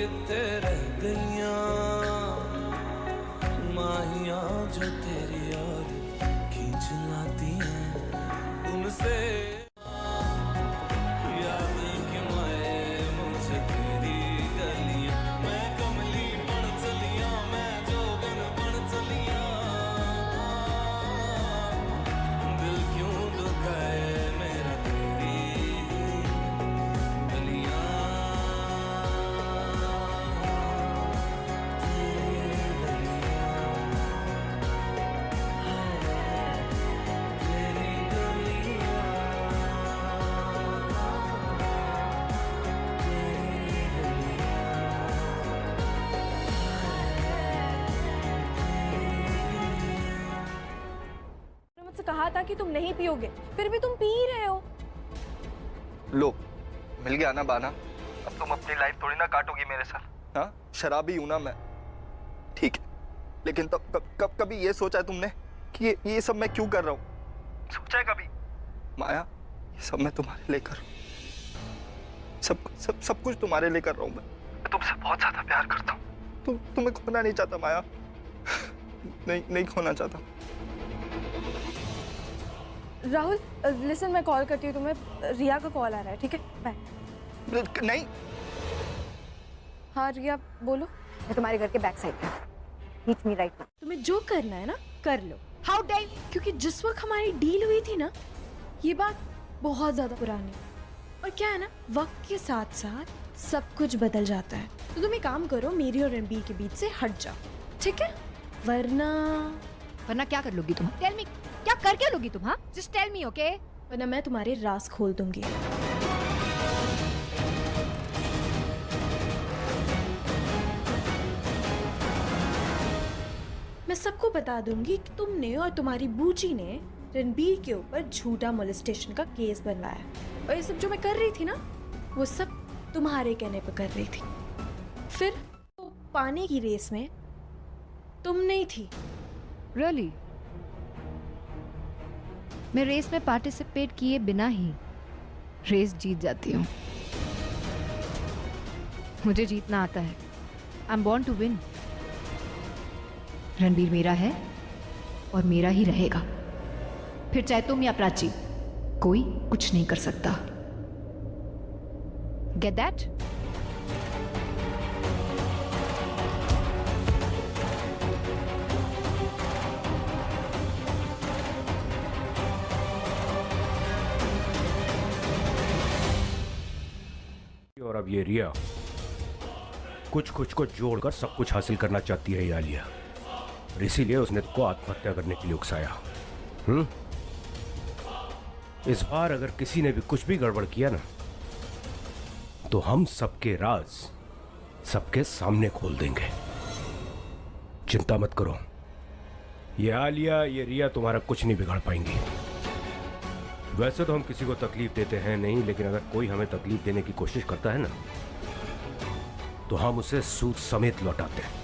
कितने रह गईयां माहियां जो तेरी यार खींच लाती हैं उनसे यादें क्यों आए मुझे तेरी गलियां मैं कमली बन चलिया मैं जोगन बन चलिया दिल क्यों दुखाए मेरा तेरी गलियां मुझसे कहा था कि तुम नहीं पियोगे, फिर भी तुम पी रहे हो। लो, मिल गया ना बहाना। अब तुम अपनी लाइफ थोड़ी ना काटोगी मेरे साथ। हाँ, शराबी हूं ना मैं, ठीक है, लेकिन तब कभी ये सोचा है तुमने कि ये सब मैं क्यों कर रहा हूँ? सोचा है कभी? माया, ये सब मैं तुम्हारे लिए कर रहा हूँ। सब कुछ तुम्हारे लिए कर रहा हूँ मैं तुमसे बहुत ज्यादा प्यार करता हूँ। तुम्हें खोना नहीं चाहता माया। नहीं खोना चाहता। राहुल, लिसन, मैं कॉल करती हूँ तुम्हें। रिया का कॉल आ रहा है, ठीक है? बाय। नहीं। हाँ रिया, बोलो। मैं तुम्हारे घर के बैक साइड पे। Meet me right now. तुम्हें जो करना है ना कर लो। हाउ डेयर, क्योंकि जिस वक्त हमारी डील हुई थी ना, ये बात बहुत ज्यादा पुरानी है। और क्या है ना, वक्त के साथ साथ सब कुछ बदल जाता है। तो तुम एक काम करो, मेरी और रणबीर के बीच से हट जाओ, ठीक है? वरना क्या कर लोगी तुम? टेल मी, क्या कर क्या लोगी तुम? हाँ, जस्ट टेल मी, ओके? वरना मैं तुम्हारे राज खोल दूंगी। मैं सबको बता दूंगी कि तुमने और तुम्हारी बूची ने रणबीर के ऊपर झूठा मोलेस्टेशन का केस बनवाया। और ये सब जो मैं कर रही थी ना, वो सब तुम्हारे कहने पर कर रही थी। फिर वो पाने की रेस में तुम नहीं थी। रियली? मैं रेस में पार्टिसिपेट किए बिना ही रेस जीत जाती हूँ। मुझे जीतना आता है। I am born to win. Ranbir मेरा है और मेरा ही रहेगा। फिर चाहे तुम या प्राची, कोई कुछ नहीं कर सकता। Get that? और अब ये रिया कुछ को जोड़कर सब कुछ हासिल करना चाहती है ये आलिया, और इसीलिए उसने तुमको आत्महत्या करने के लिए उकसाया। इस बार अगर किसी ने भी कुछ भी गड़बड़ किया ना, तो हम सबके राज सबके सामने खोल देंगे। चिंता मत करो, ये आलिया ये रिया तुम्हारा कुछ नहीं बिगाड़ पाएंगी। वैसे तो हम किसी को तकलीफ देते हैं नहीं, लेकिन अगर कोई हमें तकलीफ देने की कोशिश करता है ना, तो हम उसे सूद समेत लौटाते हैं।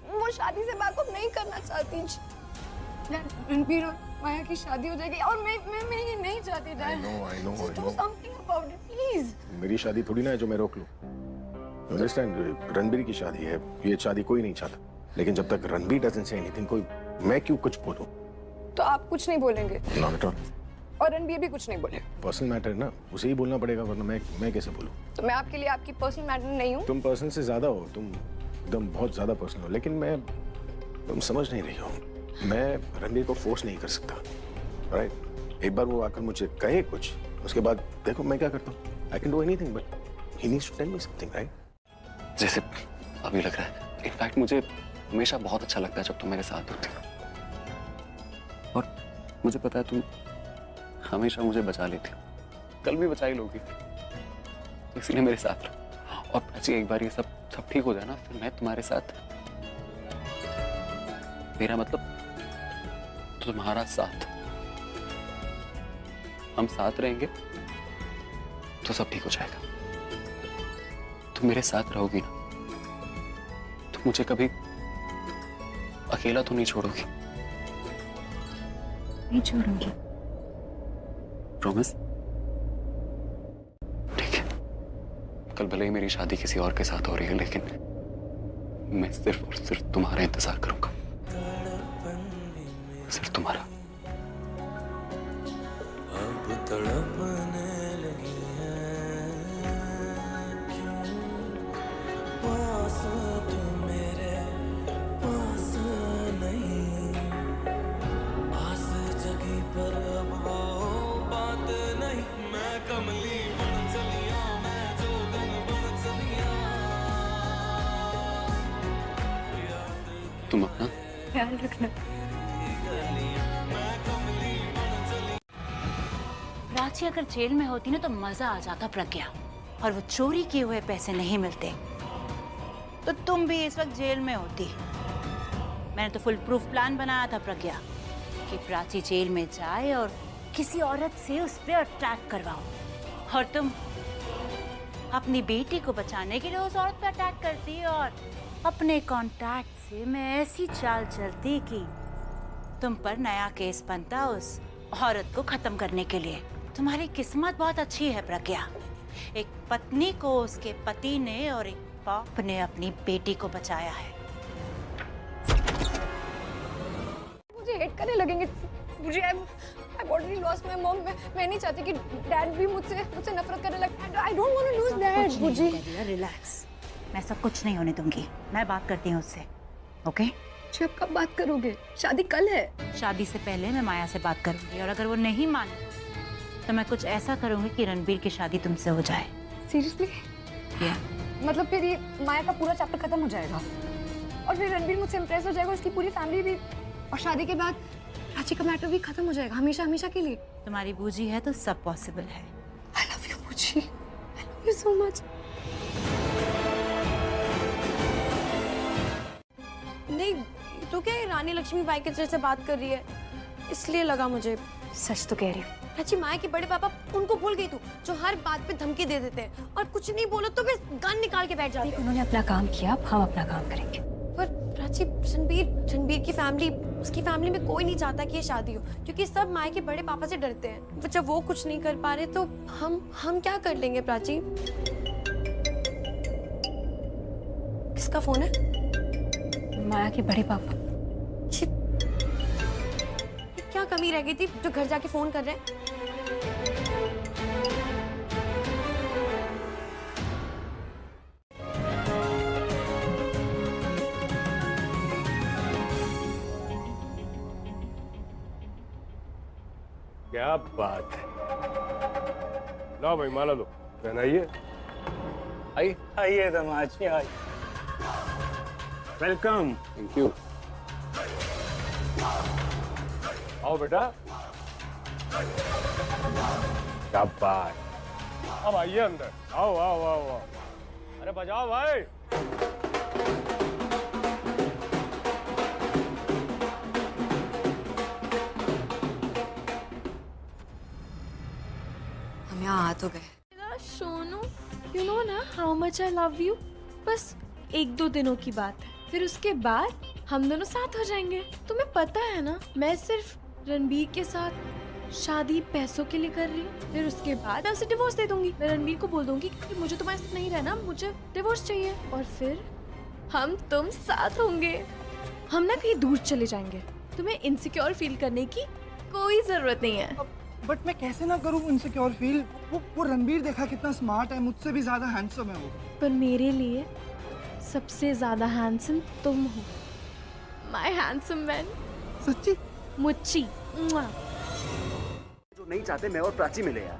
वो शादी से बैकअप नहीं करना चाहती। रणबीर और माया की शादी हो जाएगी और मैं ये नहीं चाहती। I know. Do something about it, please. मेरी शादी थोड़ी ना है जो मैं रोक लूं। Understand? रणबीर की शादी है, ये शादी कोई नहीं चाहता। लेकिन जब तक रणबीर doesn't say anything, कोई मैं क्यों कुछ बोलूं? तो आप कुछ नहीं बोलेंगे? Not at all. और रणबीर भी कुछ नहीं बोले? पर्सनल मैटर है ना, उसे ही बोलना पड़ेगा, वरना मैं कैसे बोलूं? तो मैं आपके लिए आपकी पर्सनल मैटर नहीं हूँ? तुम पर्सनल से ज्यादा हो, तुम एकदम बहुत ज्यादा पर्सनल हो, लेकिन तुम समझ नहीं रही हो। मैं रणबीर को फोर्स नहीं कर सकता, राइट? एक बार वो आकर मुझे कहे कुछ, उसके बाद देखो मैं क्या करता हूँ। I can do anything but he needs to tell me something, right? जैसे अभी लग रहा है। इनफैक्ट मुझे हमेशा बहुत अच्छा लगता है जब तुम मेरे साथ होती हो, और मुझे पता है तुम हमेशा मुझे बचा लेती हो, कल भी बचा ही लोगी, तो इसीलिए मेरे साथ रहो। और प्राची एक बार ये सब ठीक हो जाए ना, फिर मैं तुम्हारे साथ, मेरा मतलब तुम्हारा साथ, हम साथ रहेंगे तो सब ठीक हो जाएगा। तुम मेरे साथ रहोगी ना, तुम मुझे कभी अकेला तो नहीं छोड़ोगी? नहीं छोड़ूंगी। प्रॉमिस? ठीक है, कल भले ही मेरी शादी किसी और के साथ हो रही है, लेकिन मैं सिर्फ और सिर्फ तुम्हारा इंतजार करूंगा, सिर्फ तुम्हारा। अब तड़पने लगी है क्यों, पास तू मेरे पास नहीं, आस जगी पर अब वो बात नहीं, मैं कमली बन चलिया, मैं जोगन बन चलिया। तुम अपना ख्याल रखना। प्राची अगर जेल में होती ना तो मजा आ जाता प्रज्ञा, और वो चोरी किए हुए पैसे नहीं मिलते तो तुम भी इस वक्त जेल में होती। मैंने तो फुल प्रूफ प्लान बनाया था प्रज्ञा कि प्राची जेल में जाए और किसी औरत से उस पर अटैक करवाओ, और तुम अपनी बेटी को बचाने के लिए उस औरत पर अटैक करती, और अपने कॉन्टैक्ट से मैं ऐसी चाल चलती कि तुम पर नया केस बनता उस औरत को खत्म करने के लिए। तुम्हारी किस्मत बहुत अच्छी है प्रज्ञा, एक पत्नी को उसके पति ने और एक बाप ने अपनी बेटी को बचाया है। मुझे हेट करने लगेंगे, मुझे I've already lost my mom। मैं नहीं चाहती कि डैड भी मुझसे नफरत करने लगे। I don't want to lose dad। मुझे रिलैक्स, मैं सब कुछ नहीं होने दूंगी, मैं बात करती हूँ उससे। ओके? आप कब बात करोगे? शादी कल है। शादी से पहले मैं माया से बात करूंगी, और अगर वो नहीं माने तो मैं कुछ ऐसा करूंगी कि रणबीर की शादी तुमसे हो जाए। सीरियसली? मतलब फिर ये माया का पूरा चैप्टर खत्म हो जाएगा, और फिर रणबीर मुझसे इम्प्रेस हो जाएगा, उसकी पूरी फैमिली भी, और शादी के बाद प्राची का मैटर भी खत्म हो जाएगा हमेशा हमेशा के लिए। तुम्हारी बूजी है तो सब पॉसिबल है। I love you बूजी, I love you so much। नहीं तो क्या ये रानी लक्ष्मीबाई के जैसे बात कर रही है, इसलिए लगा मुझे। सच तो कह रही हूँ। प्राची, माया के बड़े पापा उनको भूल गई तू, जो हर बात पे धमकी दे देते हैं, और कुछ नहीं बोलो तो फिर गन निकाल के बैठ जाते हैं। उन्होंने अपना काम किया, अब हम अपना काम करेंगे। पर प्राची, रणबीर की फैमिली, उसकी फैमिली में कोई नहीं चाहता कि ये शादी हो, क्योंकि सब माया के बड़े पापा से डरते हैं। तो जब वो कुछ नहीं कर पा रहे तो हम क्या कर लेंगे प्राची? किसका फोन है? माया के बड़े पापा। ये क्या कमी रह गई थी जो घर जाके फोन कर रहे हैं? क्या बात है। लो भाई माला लो, पहनाइए। आइए दमाद जी, आइए। वेलकम। Thank you. आओ बेटा। क्या बात। अब आइए अंदर, आओ आओ आओ आओ। अरे बजाओ भाई। हम यहाँ आ तो गए। सोनू, you know ना how much I love you। बस 1-2 दिनों की बात है, फिर उसके बाद हम दोनों साथ हो जाएंगे। तुम्हें पता है ना, मैं सिर्फ रणबीर के साथ शादी पैसों के लिए कर रही हूँ। फिर उसके बाद मैं उसे डिवोर्स दे दूंगी। मैं रणबीर को बोल दूंगी कि मुझे तुम्हारे साथ नहीं रहना, मुझे डिवोर्स चाहिए, और फिर हम तुम साथ होंगे। हम ना कहीं दूर चले जाएंगे। तुम्हें इनसिक्योर फील करने की कोई जरूरत नहीं है। बट मैं कैसे ना करूं इनसिक्योर फील? वो रणबीर देखा कितना स्मार्ट है, मुझसे भी ज्यादा हैंडसम है वो। पर मेरे लिए सबसे ज्यादा हैंडसम तुम हो, माय हैंडसम मैन। सच्ची? मुच्ची। जो नहीं चाहते मैं और प्राची मिले यार।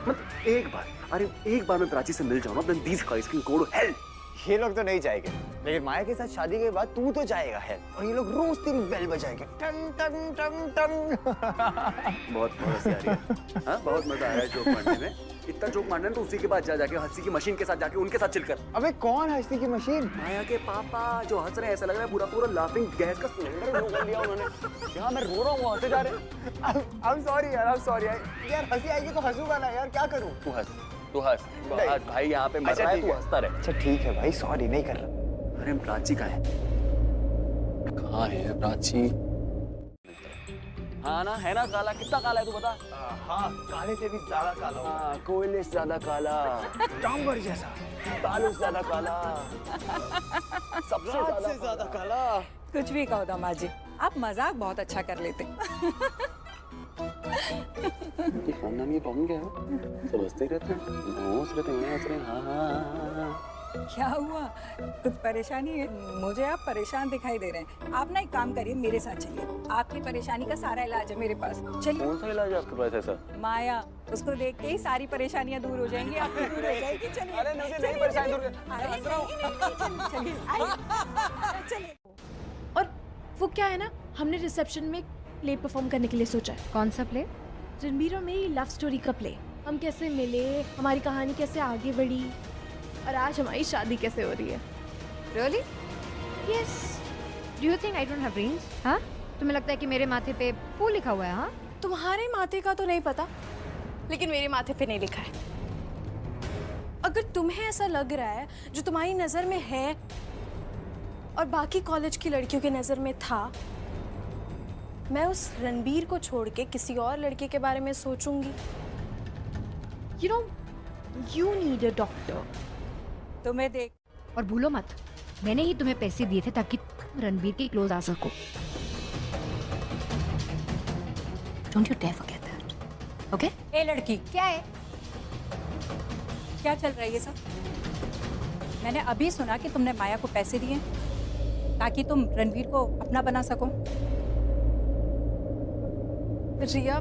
मतलब एक बार, अरे एक बार मैं प्राची से मिल जाऊँ ना, then these guys can go to hell. ये लोग तो नहीं जाएंगे, लेकिन माया के साथ शादी के बाद तू तो जाएगा है, और ये लोग रोज तेरी बेल बजाएंगे, टंग टंग टंग टंग। बहुत मजा आ रही है, हाँ बहुत मजा आ रहा है जोक मारने में। इतना जोक मारना है तो उसी के बाद जाके हंसी की मशीन के साथ जाके उनके साथ चिल कर। अबे कौन हंसने की मशीन? माया के पापा जो हंस रहे हैं, ऐसा लग रहा है पूरा पूरा लाफिंग गैस का सिलेंडर लो कर लिया उन्होंने। यहाँ मैं रो रहा हूँ, हंसे जा रहे हैं। I'm sorry यार, I'm sorry यार, हंसी आएगी तो हंसूंगा ना यार, क्या करूँ? तू हंस भाई, यहाँ पे मर रहा है, तू हंसता रहे। अच्छा ठीक है भाई, सॉरी नहीं कर रहा। अरे प्राची कहाँ है प्राची? हाँ ना, है ना काला? कितना काला है तू बता? हाँ, काले से भी ज्यादा काला हूँ। हाँ, कोयले से ज्यादा काला, डांबर जैसा, बालू से ज्यादा काला, सबसे रात से ज्यादा काला। कुछ भी कहो दामाद जी, आप मजाक बहुत अच्छा कर लेते। ये खानदान की प्रॉब्लम क्या है? सब हंसते ही रहते हैं, हंस रहे हैं, हाँ हाँ हाँ। क्या हुआ, कुछ परेशानी है? मुझे आप परेशान दिखाई दे रहे हैं। आप ना एक काम करिए, मेरे साथ चलिए, आपकी परेशानी का सारा इलाज है मेरे पास। चलिए। कौन सा इलाज है आपके पास ऐसा? माया, उसको देख के ही सारी परेशानियां दूर हो जाएंगी, आपकी दूर हो जाएगी। चलिए। अरे मुझे नहीं परेशानी दूर कर। चलिए चलिए। और वो क्या है ना, हमने रिसेप्शन में प्ले परफॉर्म करने के लिए सोचा है। कौन सा प्ले? रणबीर और मेरी लव स्टोरी का प्ले। हम कैसे मिले, हमारी कहानी कैसे आगे बढ़ी, और आज हमारी शादी कैसे हो रही है। Really? Yes. Do you think I don't have rings? हाँ? तुम्हें लगता है कि मेरे माथे पे फूल लिखा हुआ है? हाँ? तुम्हारे माथे का तो नहीं पता, लेकिन मेरे माथे पे नहीं लिखा है। अगर तुम्हें ऐसा लग रहा है जो तुम्हारी नजर में है और बाकी कॉलेज की लड़कियों की नजर में था, मैं उस रणबीर को छोड़ के किसी और लड़के के बारे में सोचूंगी। You know, you need a doctor. तुम्हें देख। और भूलो मत, मैंने ही तुम्हें पैसे दिए थे ताकि तुम रणबीर के क्लोज आ सको। Don't you dare forget that. Okay? ए लड़की, क्या है? क्या चल रहा है ये सब? मैंने अभी सुना कि तुमने माया को पैसे दिए ताकि तुम रणवीर को अपना बना सको। रिया,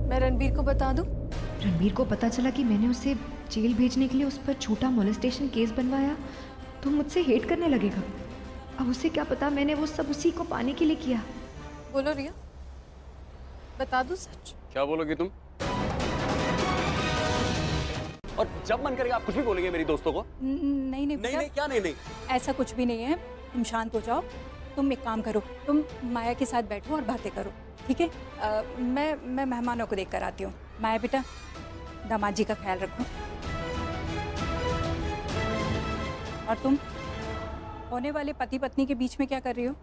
मैं रणबीर को बता दूं? रणबीर को पता चला कि मैंने उसे जेल भेजने के लिए उस पर छोटा मोलेस्टेशन केस बनवाया तो मुझसे हेट करने लगेगा। अब उसे क्या पता मैंने वो सब उसी को पाने के लिए किया। बोलो रिया, बता दूं सच? क्या बोलोगी तुम? और जब मन करेगा आप कुछ भी बोलेंगे मेरी दोस्तों को? नहीं नहीं नहीं, क्या नहीं नहीं? ऐसा कुछ भी नहीं है, तुम शांत हो जाओ। तुम एक काम करो, तुम माया के साथ बैठो और बातें करो, ठीक है? मैं मेहमानों को देख कर आती हूँ। माया बेटा, दामाद जी का ख्याल रखो। और तुम होने वाले पति पत्नी के बीच में क्या कर रही हो?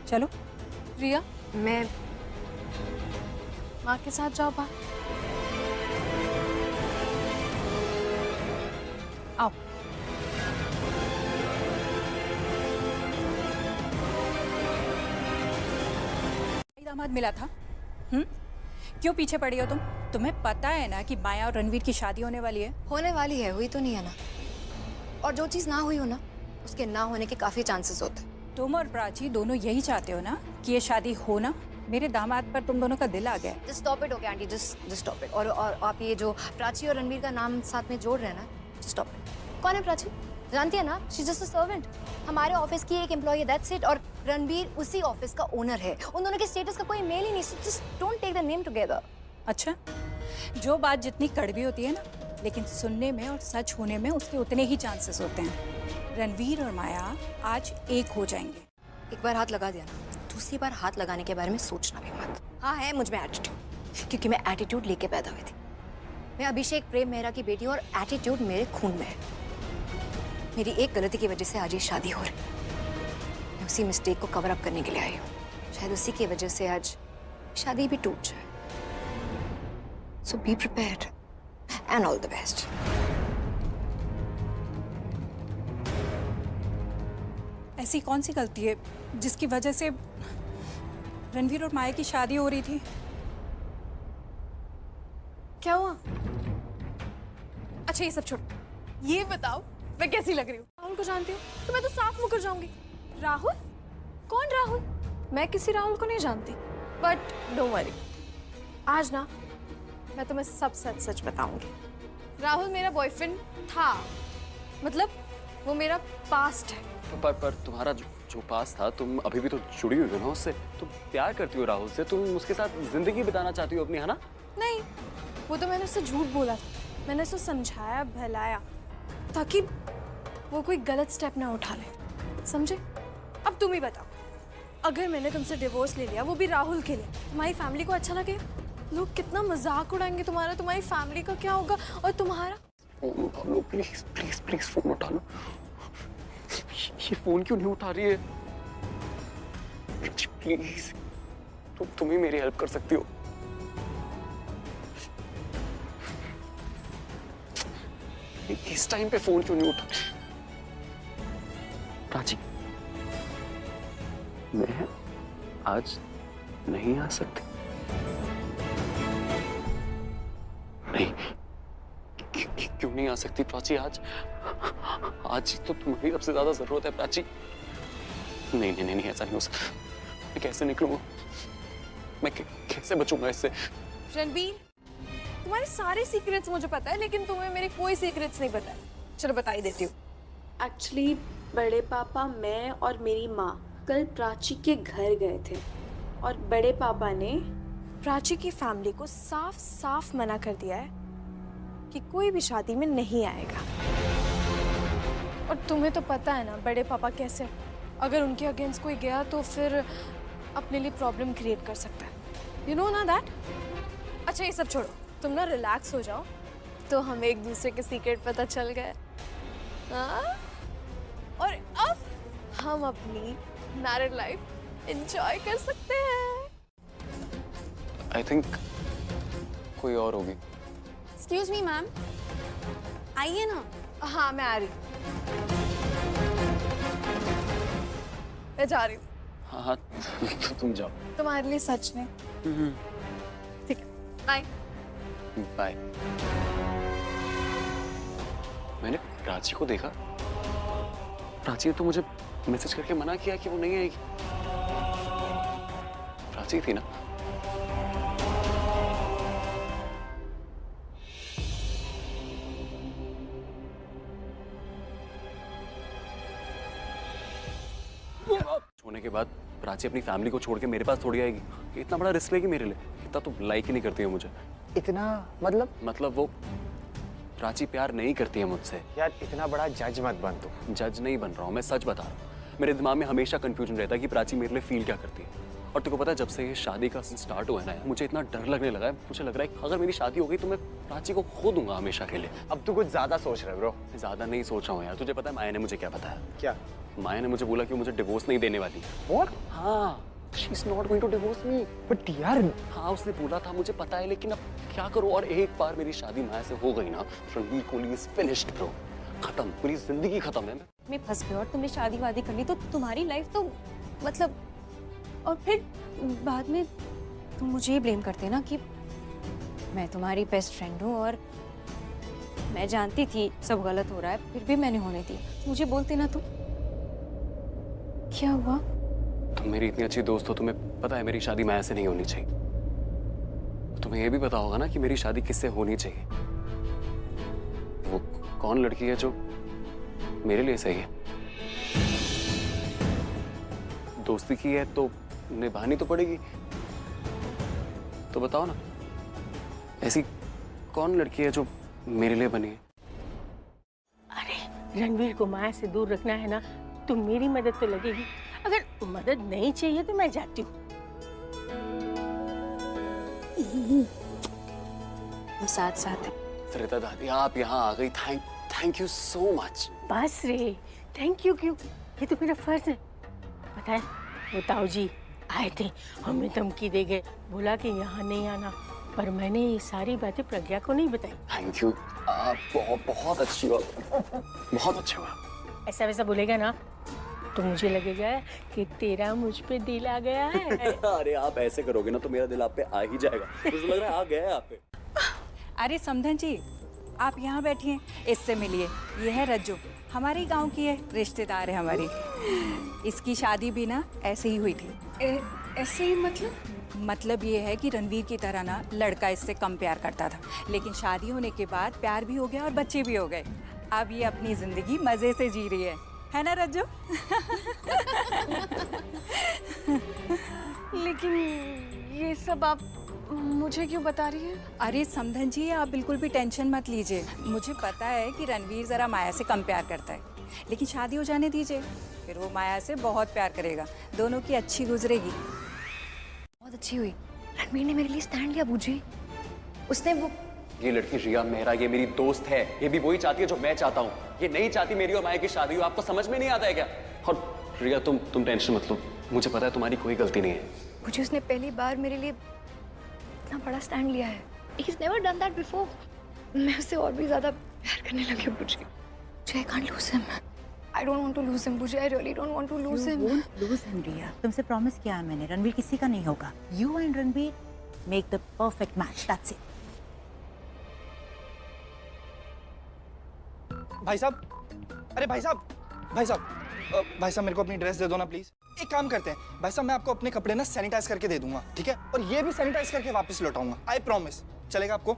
चलो। रिया, मैं माँ के साथ जाओ बाहर। आओ। दामाद मिला था, क्यों पीछे पड़ी हो तुम? तुम्हें पता है ना कि माया और रणवीर की शादी होने वाली है। होने वाली है, हुई तो नहीं है ना। और जो चीज ना हुई हो ना, उसके ना होने के काफी चांसेस होते हैं। तुम और प्राची दोनों यही चाहते हो ना कि ये शादी हो ना? मेरे दामाद पर तुम दोनों का दिल आ गया। Just stop it, okay aunty, just stop it. और आप ये जो प्राची और रणबीर का नाम साथ में जोड़ रहे हैं ना, जस्ट स्टॉप इट। कौन है प्राची? जानती है ना, शी जस्ट अ सर्वेंट, हमारे ऑफिस की एक एम्प्लॉई, दैट्स इट। और रणबीर उसी ऑफिस का ओनर है। उन दोनों के स्टेटस का कोई मेल ही नहीं, so just don't take the name together. अच्छा, जो बात जितनी कड़वी होती है ना, लेकिन सुनने में और सच होने में उसके उतने ही चांसेस होते हैं। रणवीर और माया आज एक हो जाएंगे। एक बार हाथ लगा दिया ना, दूसरी बार हाथ लगाने के बारे में सोचना भी मत। हाँ, है मुझ में एटीट्यूड, क्योंकि मैं एटीट्यूड लेके पैदा हुई थी। मैं अभिषेक प्रेम मेहरा की बेटी हूँ और एटीट्यूड मेरे खून में है। मेरी एक गलती की वजह से आज ये शादी हो रही। मैं उसी मिस्टेक को कवर अप करने के लिए आई हूँ। शायद उसी की वजह से आज शादी भी टूट जाए। So be prepared and all the best. ऐसी कौन सी गलती है जिसकी वजह से रणवीर और माया की शादी हो रही थी? क्या हुआ? अच्छा ये सब छोड़ो, ये बताओ मैं कैसी लग रही हूँ? राहुल को जानती हूँ तो मैं तो साफ मुकर जाऊंगी। राहुल? कौन राहुल? मैं किसी राहुल को नहीं जानती, बट डोंट वरी, आज ना मैं तुम्हें सब सच सच बताऊंगी। राहुल मेरा बॉयफ्रेंड था, मतलब वो मेरा पास्ट है। पर तुम्हारा जो पास था, तुम अभी भी तो जुड़ी हुई हो ना उससे। तुम प्यार करती हो राहुल से, तुम उसके साथ जिंदगी बिताना चाहती हो अपनी, है ना? नहीं, वो तो मैंने उससे झूठ बोला था। मैंने उसको समझाया, बहलाया, ताकि वो कोई गलत स्टेप ना उठा ले, समझे? अब तुम ही बताओ, अगर मैंने तुमसे डिवोर्स ले लिया, वो भी राहुल के लिए, तुम्हारी फैमिली को अच्छा लगे? लोग कितना मजाक उड़ाएंगे तुम्हारा, तुम्हारी फैमिली का क्या होगा और तुम्हारा? फोन उठा लो प्लीज प्लीज प्लीज, फोन उठा लो। ये फोन क्यों नहीं उठा रही है? प्लीज, तुम ही मेरी हेल्प कर सकती हो। इस टाइम पे फोन क्यों नहीं उठा? प्राची, मैं आज नहीं आ सकती। नहीं, क्यों नहीं आ सकती प्राची? आज तो तुम्हारी सबसे ज्यादा जरूरत है प्राची। नहीं नहीं नहीं, ऐसा नहीं हो सकता। मैं कैसे निकलूंगा? मैं कैसे बचूंगा इससे? रणबीर, तुम्हारे सारे सीक्रेट्स मुझे पता है, लेकिन तुम्हें मेरे कोई सीक्रेट्स नहीं पता है। चलो बता ही देती हूँ। एक्चुअली बड़े पापा, मैं और मेरी माँ कल प्राची के घर गए थे और बड़े पापा ने प्राची की फैमिली को साफ साफ मना कर दिया है कि कोई भी शादी में नहीं आएगा। और तुम्हें तो पता है ना बड़े पापा कैसे, अगर उनके अगेंस्ट कोई गया तो फिर अपने लिए प्रॉब्लम क्रिएट कर सकता है। यू नो ना दैट? अच्छा ये सब छोड़ो, तुम ना रिलैक्स हो जाओ। तो हमें एक दूसरे के सीक्रेट पता चल गए, हाँ? और अब हम अपनी मैरिड लाइफ एंजॉय कर सकते हैं। आई थिंक कोई और होगी। एक्सक्यूज मी मैम, आइए ना। हाँ मैं आ रही हूँ, मैं जा रही हूँ। हाँ हाँ, तुम जाओ। तुम्हारे लिए सच में। ठीक है, बाय बाय। मैंने प्राची को देखा। प्राची ने तो मुझे मैसेज करके मना किया कि वो नहीं आएगी। प्राची थी ना? होने के बाद प्राची अपनी फैमिली को छोड़ के मेरे पास थोड़ी आएगी। इतना बड़ा रिस्क लेगी मेरे लिए। इतना तो लाइक ही नहीं करती है मुझे। इतना मतलब वो प्राची प्यार नहीं करती है मुझसे। यार इतना बड़ा जज मत बन तू। जज नहीं बन रहा हूँ, मैं सच बता रहा हूँ। मेरे दिमाग में हमेशा कंफ्यूजन रहता है कि प्राची मेरे लिए फील क्या करती है। और तुमको पता है, जब से ये शादी का स्टार्ट हुआ है ना, मुझे इतना डर लगने लगा है। मुझे लग रहा है कि अगर मेरी शादी हो गई तो मैं प्राची को खो दूंगा हमेशा के लिए। अब तू कुछ ज्यादा सोच रहे ब्रो। ज्यादा नहीं सोच रहा हूँ यार। तुझे पता है माया ने मुझे क्या बताया? क्या? माया ने मुझे बोला कि मुझे डिवोर्स नहीं देने वाली। What? हाँ, she is not going to divorce me. But यार, हाँ उसने बोला था, मुझे पता है, लेकिन अब क्या करूँ? और एक बार मेरी शादी माया से हो गई ना, Ranbir Kohli is finished bro. खत्म, पूरी जिंदगी खत्म है। मैं फंस गई और तुमने शादी वादी कर ली तो तुम्हारी लाइफ तो मतलब, और फिर बाद में तुम मुझे ही ब्लेम करते ना कि मैं तुम्हारी बेस्ट फ्रेंड हूँ और मैं जानती थी सब गलत हो रहा है, फिर भी मैंने होने दी। मुझे बोलते ना तुम। क्या हुआ? तुम मेरी इतनी अच्छी दोस्त हो, तुम्हें पता है मेरी शादी माया से नहीं होनी चाहिए। तुम्हें यह भी पता होगा ना कि मेरी शादी किससे होनी चाहिए। वो कौन लड़की है जो मेरे लिए सही है? दोस्ती की है तो निभानी तो पड़ेगी। तो बताओ ना, ऐसी कौन लड़की है जो मेरे लिए बनी है? अरे रणबीर को माया से दूर रखना है ना, तो मेरी मदद तो लगेगी। अगर मदद नहीं चाहिए तो मैं जाती हूँ। हम साथ साथ हैं। सरिता दादी, आप यहाँ आ गई। Thank you so much. बस रे, थैंक यू क्यों? ये तो मेरा फर्ज है। पता है वो ताऊ जी आए थे, हमें धमकी दे गए, बोला कि यहाँ नहीं आना, पर मैंने ये सारी बातें प्रज्ञा को नहीं बताई। थैंक यू, आप बहुत अच्छी हो। बहुत अच्छे हो। ऐसा वैसा बोलेगा ना तो मुझे लगेगा कि तेरा मुझ पे दिल आ गया है। अरे आप ऐसे करोगे ना तो मेरा दिल आप पे आ ही जाएगा। मुझे लग रहा है आ गया है आप पे। अरे समधन जी, आप यहाँ बैठिए, इससे मिलिए। ये है रज्जू, हमारे गांव की है, रिश्तेदार है हमारी। इसकी शादी भी ना ऐसे ही हुई थी। ऐसे ही मतलब? मतलब ये है कि रणवीर की तरह ना लड़का इससे कम प्यार करता था, लेकिन शादी होने के बाद प्यार भी हो गया और बच्चे भी हो गए। अब ये अपनी जिंदगी मजे से जी रही है ना रज्जू? लेकिन ये सब आप मुझे क्यों बता रही हैं? अरे समधन जी, आप बिल्कुल भी टेंशन मत लीजिए। मुझे पता है कि रणवीर जरा माया से कम प्यार करता है, लेकिन शादी हो जाने दीजिए, फिर वो माया से बहुत प्यार करेगा, दोनों की अच्छी गुजरेगी। बहुत अच्छी हुई, रणवीर ने मेरे लिए स्टैंड लिया बूजी। उसने वो ये लड़की रिया मेहरा, ये मेरी दोस्त है, ये भी वही चाहती है जो मैं चाहता हूँ। ये नहीं चाहती मेरी और माया की शादी हो। आपको समझ में नहीं आता है क्या? और रिया तुम टेंशन मत लो, मुझे पता है तुम्हारी कोई गलती नहीं है। मुझे उसने पहली बार मेरे लिए इतना बड़ा स्टैंड लिया है। He's never done that before. मैं उससे और भी ज्यादा प्यार करने लगी बुझी। I can't lose him. I don't want to lose him बुझी। I really don't want to lose him. You won't lose him, रिया। तुमसे प्रॉमिस किया है मैंने, रणवीर किसी का नहीं होगा। You and Ranveer make the perfect match. That's it. भाई साहब, अरे भाई साहब, भाई साहब मेरे को अपनी ड्रेस दे दो ना प्लीज। एक काम करते हैं भाई साहब, मैं आपको अपने कपड़े ना सैनिटाइज करके दे दूंगा, ठीक है? और ये भी सैनिटाइज करके वापस लौटाऊंगा, आई प्रॉमिस। चलेगा आपको?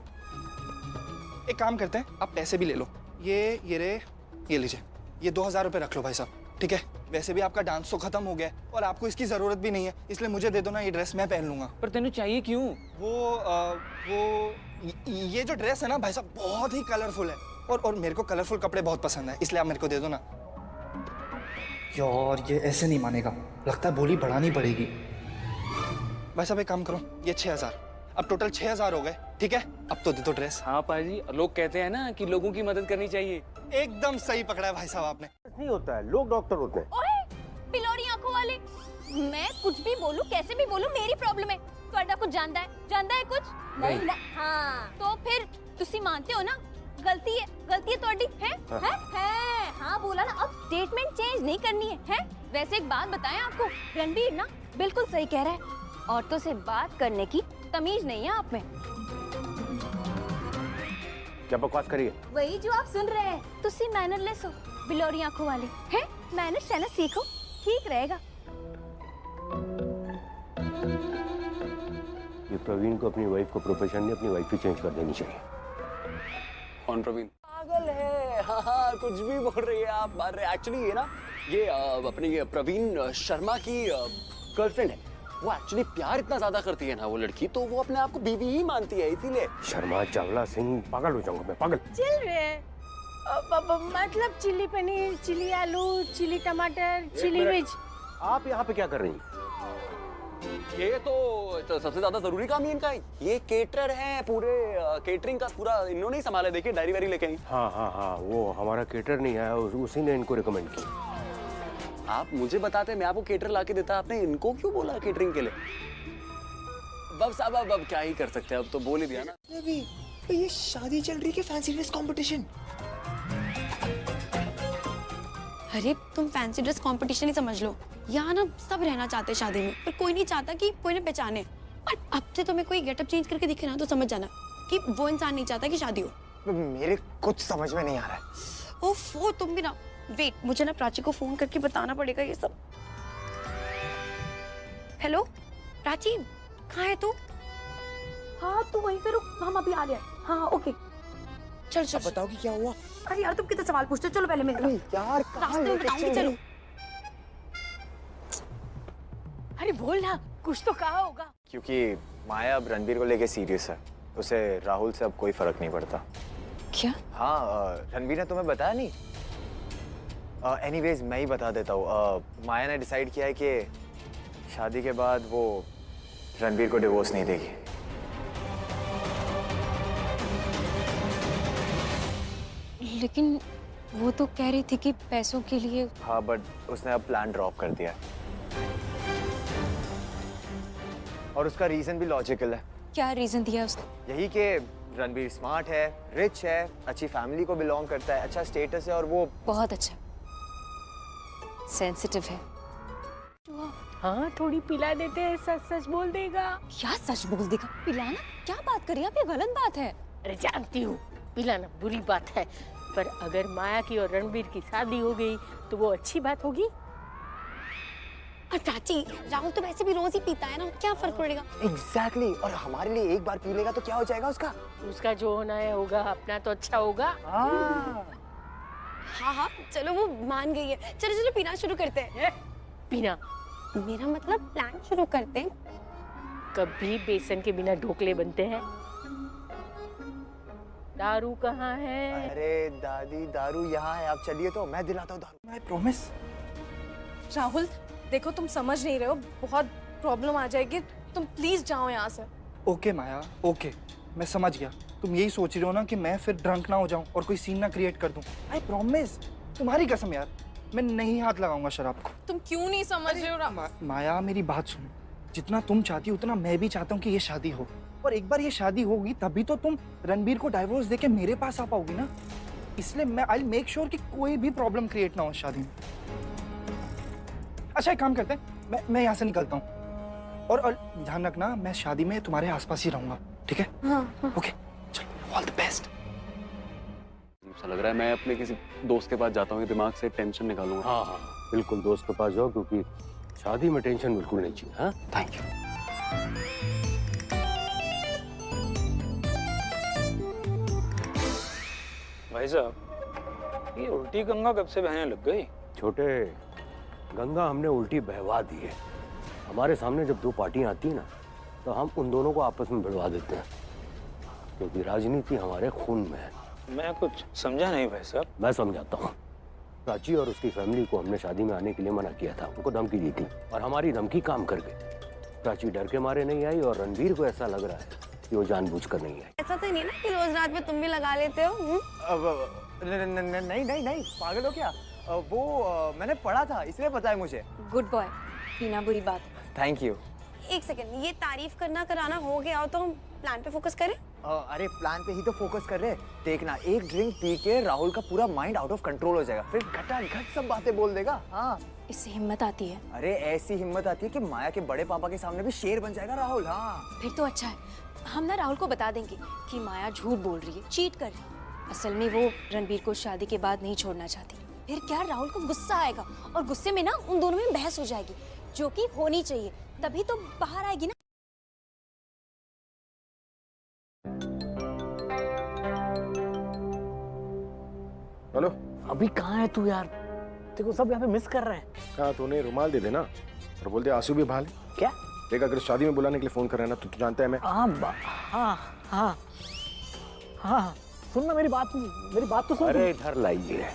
एक काम करते हैं, आप पैसे भी ले लो। ये लीजिए, ये 2000 रुपये रख लो भाई साहब, ठीक है? वैसे भी आपका डांस तो खत्म हो गया है और आपको इसकी जरूरत भी नहीं है, इसलिए मुझे दे दो ना, ये ड्रेस मैं पहन लूंगा। पर तेनू चाहिए क्यों? ये जो ड्रेस है ना भाई साहब, बहुत ही कलरफुल है और मेरे को कलरफुल कपड़े बहुत पसंद है, इसलिए आप मेरे को दे दो ना। यार ये ऐसे नहीं मानेगा, लगता है बोली बढ़ानी पड़ेगी। भाई साहब एक काम करो, ये 6000, अब टोटल 6000 हो गए, ठीक है? अब तो दे दो ड्रेस। हाँ पाजी, लोग कहते हैं ना कि लोगों की मदद करनी चाहिए। एकदम सही पकड़ा है भाई साहब आपने। नहीं होता है, लोग डॉक्टर होते हैं। ओए बिलोरी आंखों वाले, मैं कुछ भी बोलूं, कैसे भी बोलूं, मेरी प्रॉब्लम है। ਤੁਹਾਡਾ कुछ जानता है कुछ नहीं ना? हाँ तो फिर तुसी मानते हो ना गलती है ਤੁਹਾਡੀ है? हाँ बोला ना, अब स्टेटमेंट चेंज नहीं करनी है? वैसे एक बात बताएं आपको, रणबीर ना बिल्कुल सही कह रहा है, औरतों से बात करने की तमीज नहीं है आप में। क्या बकवास करिए? वही जो आप सुन रहे हैं, तुसी मैनरलेस हो बिलोरी आंखों वाले हैं। मैनर्स रहना सीखो, ठीक रहेगा। ये प्रवीण को अपनी वाइफ को प्रोफेशन नहीं, अपनी वाइफ ही चेंज कर देनी चाहिए। कौन प्रवीण? पागल है। हाँ कुछ भी बोल रही है आप। एक्चुअली ये ना, ये अपनी ये प्रवीण शर्मा की गर्लफ्रेंड है। वो एक्चुअली प्यार इतना ज्यादा करती है ना वो लड़की, तो वो अपने आप को बीवी ही मानती है, इसीलिए। शर्मा चावला सिंह, पागल हो जाऊंगा मैं, पागल। चल रहे मतलब चिली पनीर, चिली आलू, चिली टमाटर, चिली वेज। आप यहाँ पे क्या कर रही हैं? ये तो सबसे ज्यादा जरूरी काम ही इनका है। ये केटरर हैं, पूरे केटरिंग का पूरा इन्होंने ही संभाला। देखिए डायरी वायरी लेके आई। हाँ, वो हमारा केटर नहीं आया, उसी ने इनको रिकमेंड किया। आप मुझे बताते, मैं आपको केटर ला के देता। आपने इनको क्यों बोला केटरिंग के लिए? बब साहब अब क्या ही कर सकते हैं, अब तो बोल ही दिया ना। अभी ये शादी चल रही है कि फैंसी ड्रेस कंपटीशन? अरे तुम फैंसी ड्रेस कंपटीशन ही समझ लो। यहाँ ना सब रहना चाहते हैं शादी में, पर कोई नहीं चाहता कि कोई ने पहचाने। और अब से तुम्हें कोई गेटअप चेंज करके दिखे ना तो समझ जाना कि वो इंसान नहीं चाहता कि शादी हो। मेरे कुछ समझ में नहीं आ रहा है। ओफो तुम भी ना। वेट, मुझे ना प्राची को फोन करके बताना पड़ेगा ये सब। हेलो प्राची, कहाँ है तू? हाँ तू वहीं पे रुक, हम अभी आ रहे हैं। हाँ ओके चल। बताओ कि क्या हुआ? अरे यार तुम कितने सवाल पूछते हो, चलो पहले मेरे यार रास्ते में बताऊंगी, चलो। अरे बोल ना, कुछ तो कहा होगा। क्योंकि माया अब रणबीर को लेके सीरियस है, उसे राहुल से अब कोई फर्क नहीं पड़ता। क्या? हाँ रणबीर ने तुम्हें बताया नहीं? एनीवेज मैं ही बता देता हूँ। माया ने डिसाइड किया है कि शादी के बाद वो रणबीर को डिवोर्स नहीं देगी। लेकिन वो तो कह रही थी कि पैसों के लिए। हाँ बट उसने अब प्लान ड्रॉप कर दिया, और उसका रीजन भी लॉजिकल है। क्या रीजन दिया उसने? यही कि रणबीर स्मार्ट है, रिच है, अच्छी फैमिली को बिलोंग करता है, अच्छा स्टेटस है, और वो बहुत अच्छा सेंसिटिव है। हाँ थोड़ी पिला देते हैं, सच बोल देगा। क्या सच बोल देगा? पिलाना? क्या बात करिए आप, ये गलत बात है। अरे जानती हूँ पिलाना बुरी बात है, पर अगर माया की और रणबीर की शादी हो गई तो वो अच्छी बात होगी। और प्राची, राहुल तो वैसे भी रोज ही पीता है ना, क्या फर्क पड़ेगा? एग्जैक्टली और हमारे लिए एक बार पी लेगा तो क्या हो जाएगा उसका? उसका जो होना है होगा, अपना तो अच्छा होगा। हाँ, चलो वो मान गई है। चलो चलो पीना शुरू करते हैं। पीना? मेरा मतलब प्लान शुरू करते हैं। कभी बेसन के बिना ढोकले बनते हैं? दारू कहाँ है? अरे दादी, दारू यहाँ है, आप चलिए तो मैं दिलाता हूँ दारू। I promise. राहुल देखो, तुम समझ नहीं रहे हो, बहुत प्रॉब्लम आ जाएगी, तुम प्लीज जाओ यहाँ से। ओके माया, ओके, मैं समझ गया। तुम यही सोच रही हो ना कि मैं फिर ड्रंक ना हो जाऊं और कोई सीन ना क्रिएट कर दूं। आई प्रॉमिस, तुम्हारी कसम यार, मैं नहीं हाथ लगाऊंगा शराब को। तुम क्यों नहीं समझ रहे हो? माया मेरी बात सुनो, जितना तुम चाहती हो उतना मैं भी चाहता हूँ कि ये शादी हो, और एक बार ये शादी होगी तभी तो तुम रणबीर को डाइवोर्स देके मेरे पास आ पाओगी ना। इसलिए मैं आई मेक श्योर कि कोई भी प्रॉब्लम क्रिएट ना हो शादी में। अच्छा एक काम करते हैं, मैं यहाँ से निकलता हूँ, और ध्यान रखना मैं शादी में तुम्हारे आसपास ही रहूंगा, ठीक है? हाँ। ओके, चलो, ऑल द बेस्ट। ऐसा लग रहा है मैं अपने किसी दोस्त के पास जाता हूँ, दिमाग से टेंशन निकालूंगा। हाँ हाँ बिल्कुल, दोस्त के पास जाओ, क्योंकि शादी में टेंशन बिल्कुल नहीं चाहिए। हाँ, थैंक यू। भाई साहब, ये उल्टी गंगा कब से बहने लग गई? छोटे, गंगा हमने उल्टी बहवा दी है। हमारे सामने जब दो पार्टियां आती हैं ना, तो हम उन दोनों को आपस में भिड़वा देते हैं, क्योंकि राजनीति हमारे खून में है। मैं कुछ समझा नहीं भाई साहब। मैं समझाता हूँ। प्राची और उसकी फैमिली को हमने शादी में आने के लिए मना किया था, उनको धमकी दी थी, और हमारी धमकी काम कर गई। प्राची डर के मारे नहीं आई, और रणबीर को ऐसा लग रहा है कि वो जानबूझकर नहीं आई। ऐसा तो नहीं ना कि रोज रात में तुम भी लगा लेते हो? नहीं नहीं नहीं, पागल हो क्या? वो मैंने पढ़ा था, इसलिए पता है मुझे। गुड बॉय, पीना बुरी बात। Thank you. एक सेकंड, ये तारीफ करना कराना हो गया हो तो हम प्लान पे फोकस करें? अरे प्लान पे ही तो फोकस कर रहे। देखना, एक ड्रिंक पी के राहुल का पूरा माइंड आउट ऑफ कंट्रोल हो जाएगा, फिर घटाघट सब बातें बोल देगा। हाँ, इससे हिम्मत आती है। अरे ऐसी हिम्मत आती है कि माया के बड़े पापा के सामने भी शेर बन जाएगा राहुल। हाँ, फिर तो अच्छा है, हम ना राहुल को बता देंगे कि माया झूठ बोल रही है, चीट कर रही है। असल में वो रणबीर को शादी के बाद नहीं छोड़ना चाहती। फिर क्या, राहुल को गुस्सा आएगा, और गुस्से में ना उन दोनों में बहस हो जाएगी, जो कि होनी चाहिए, तभी तो बाहर आएगी ना। हेलो, अभी कहाँ है तू यार? देखो सब यहाँ पे मिस कर रहे हैं। कहा तूने रुमाल दे देना और बोल दे आंसू भी भाल। क्या? देख, अगर शादी में बुलाने के लिए फोन कर रहे हैं ना, तो तू जानता है मैं। हाँ हाँ हाँ, सुन ना मेरी बात तो सुन। अरे इधर लाइए।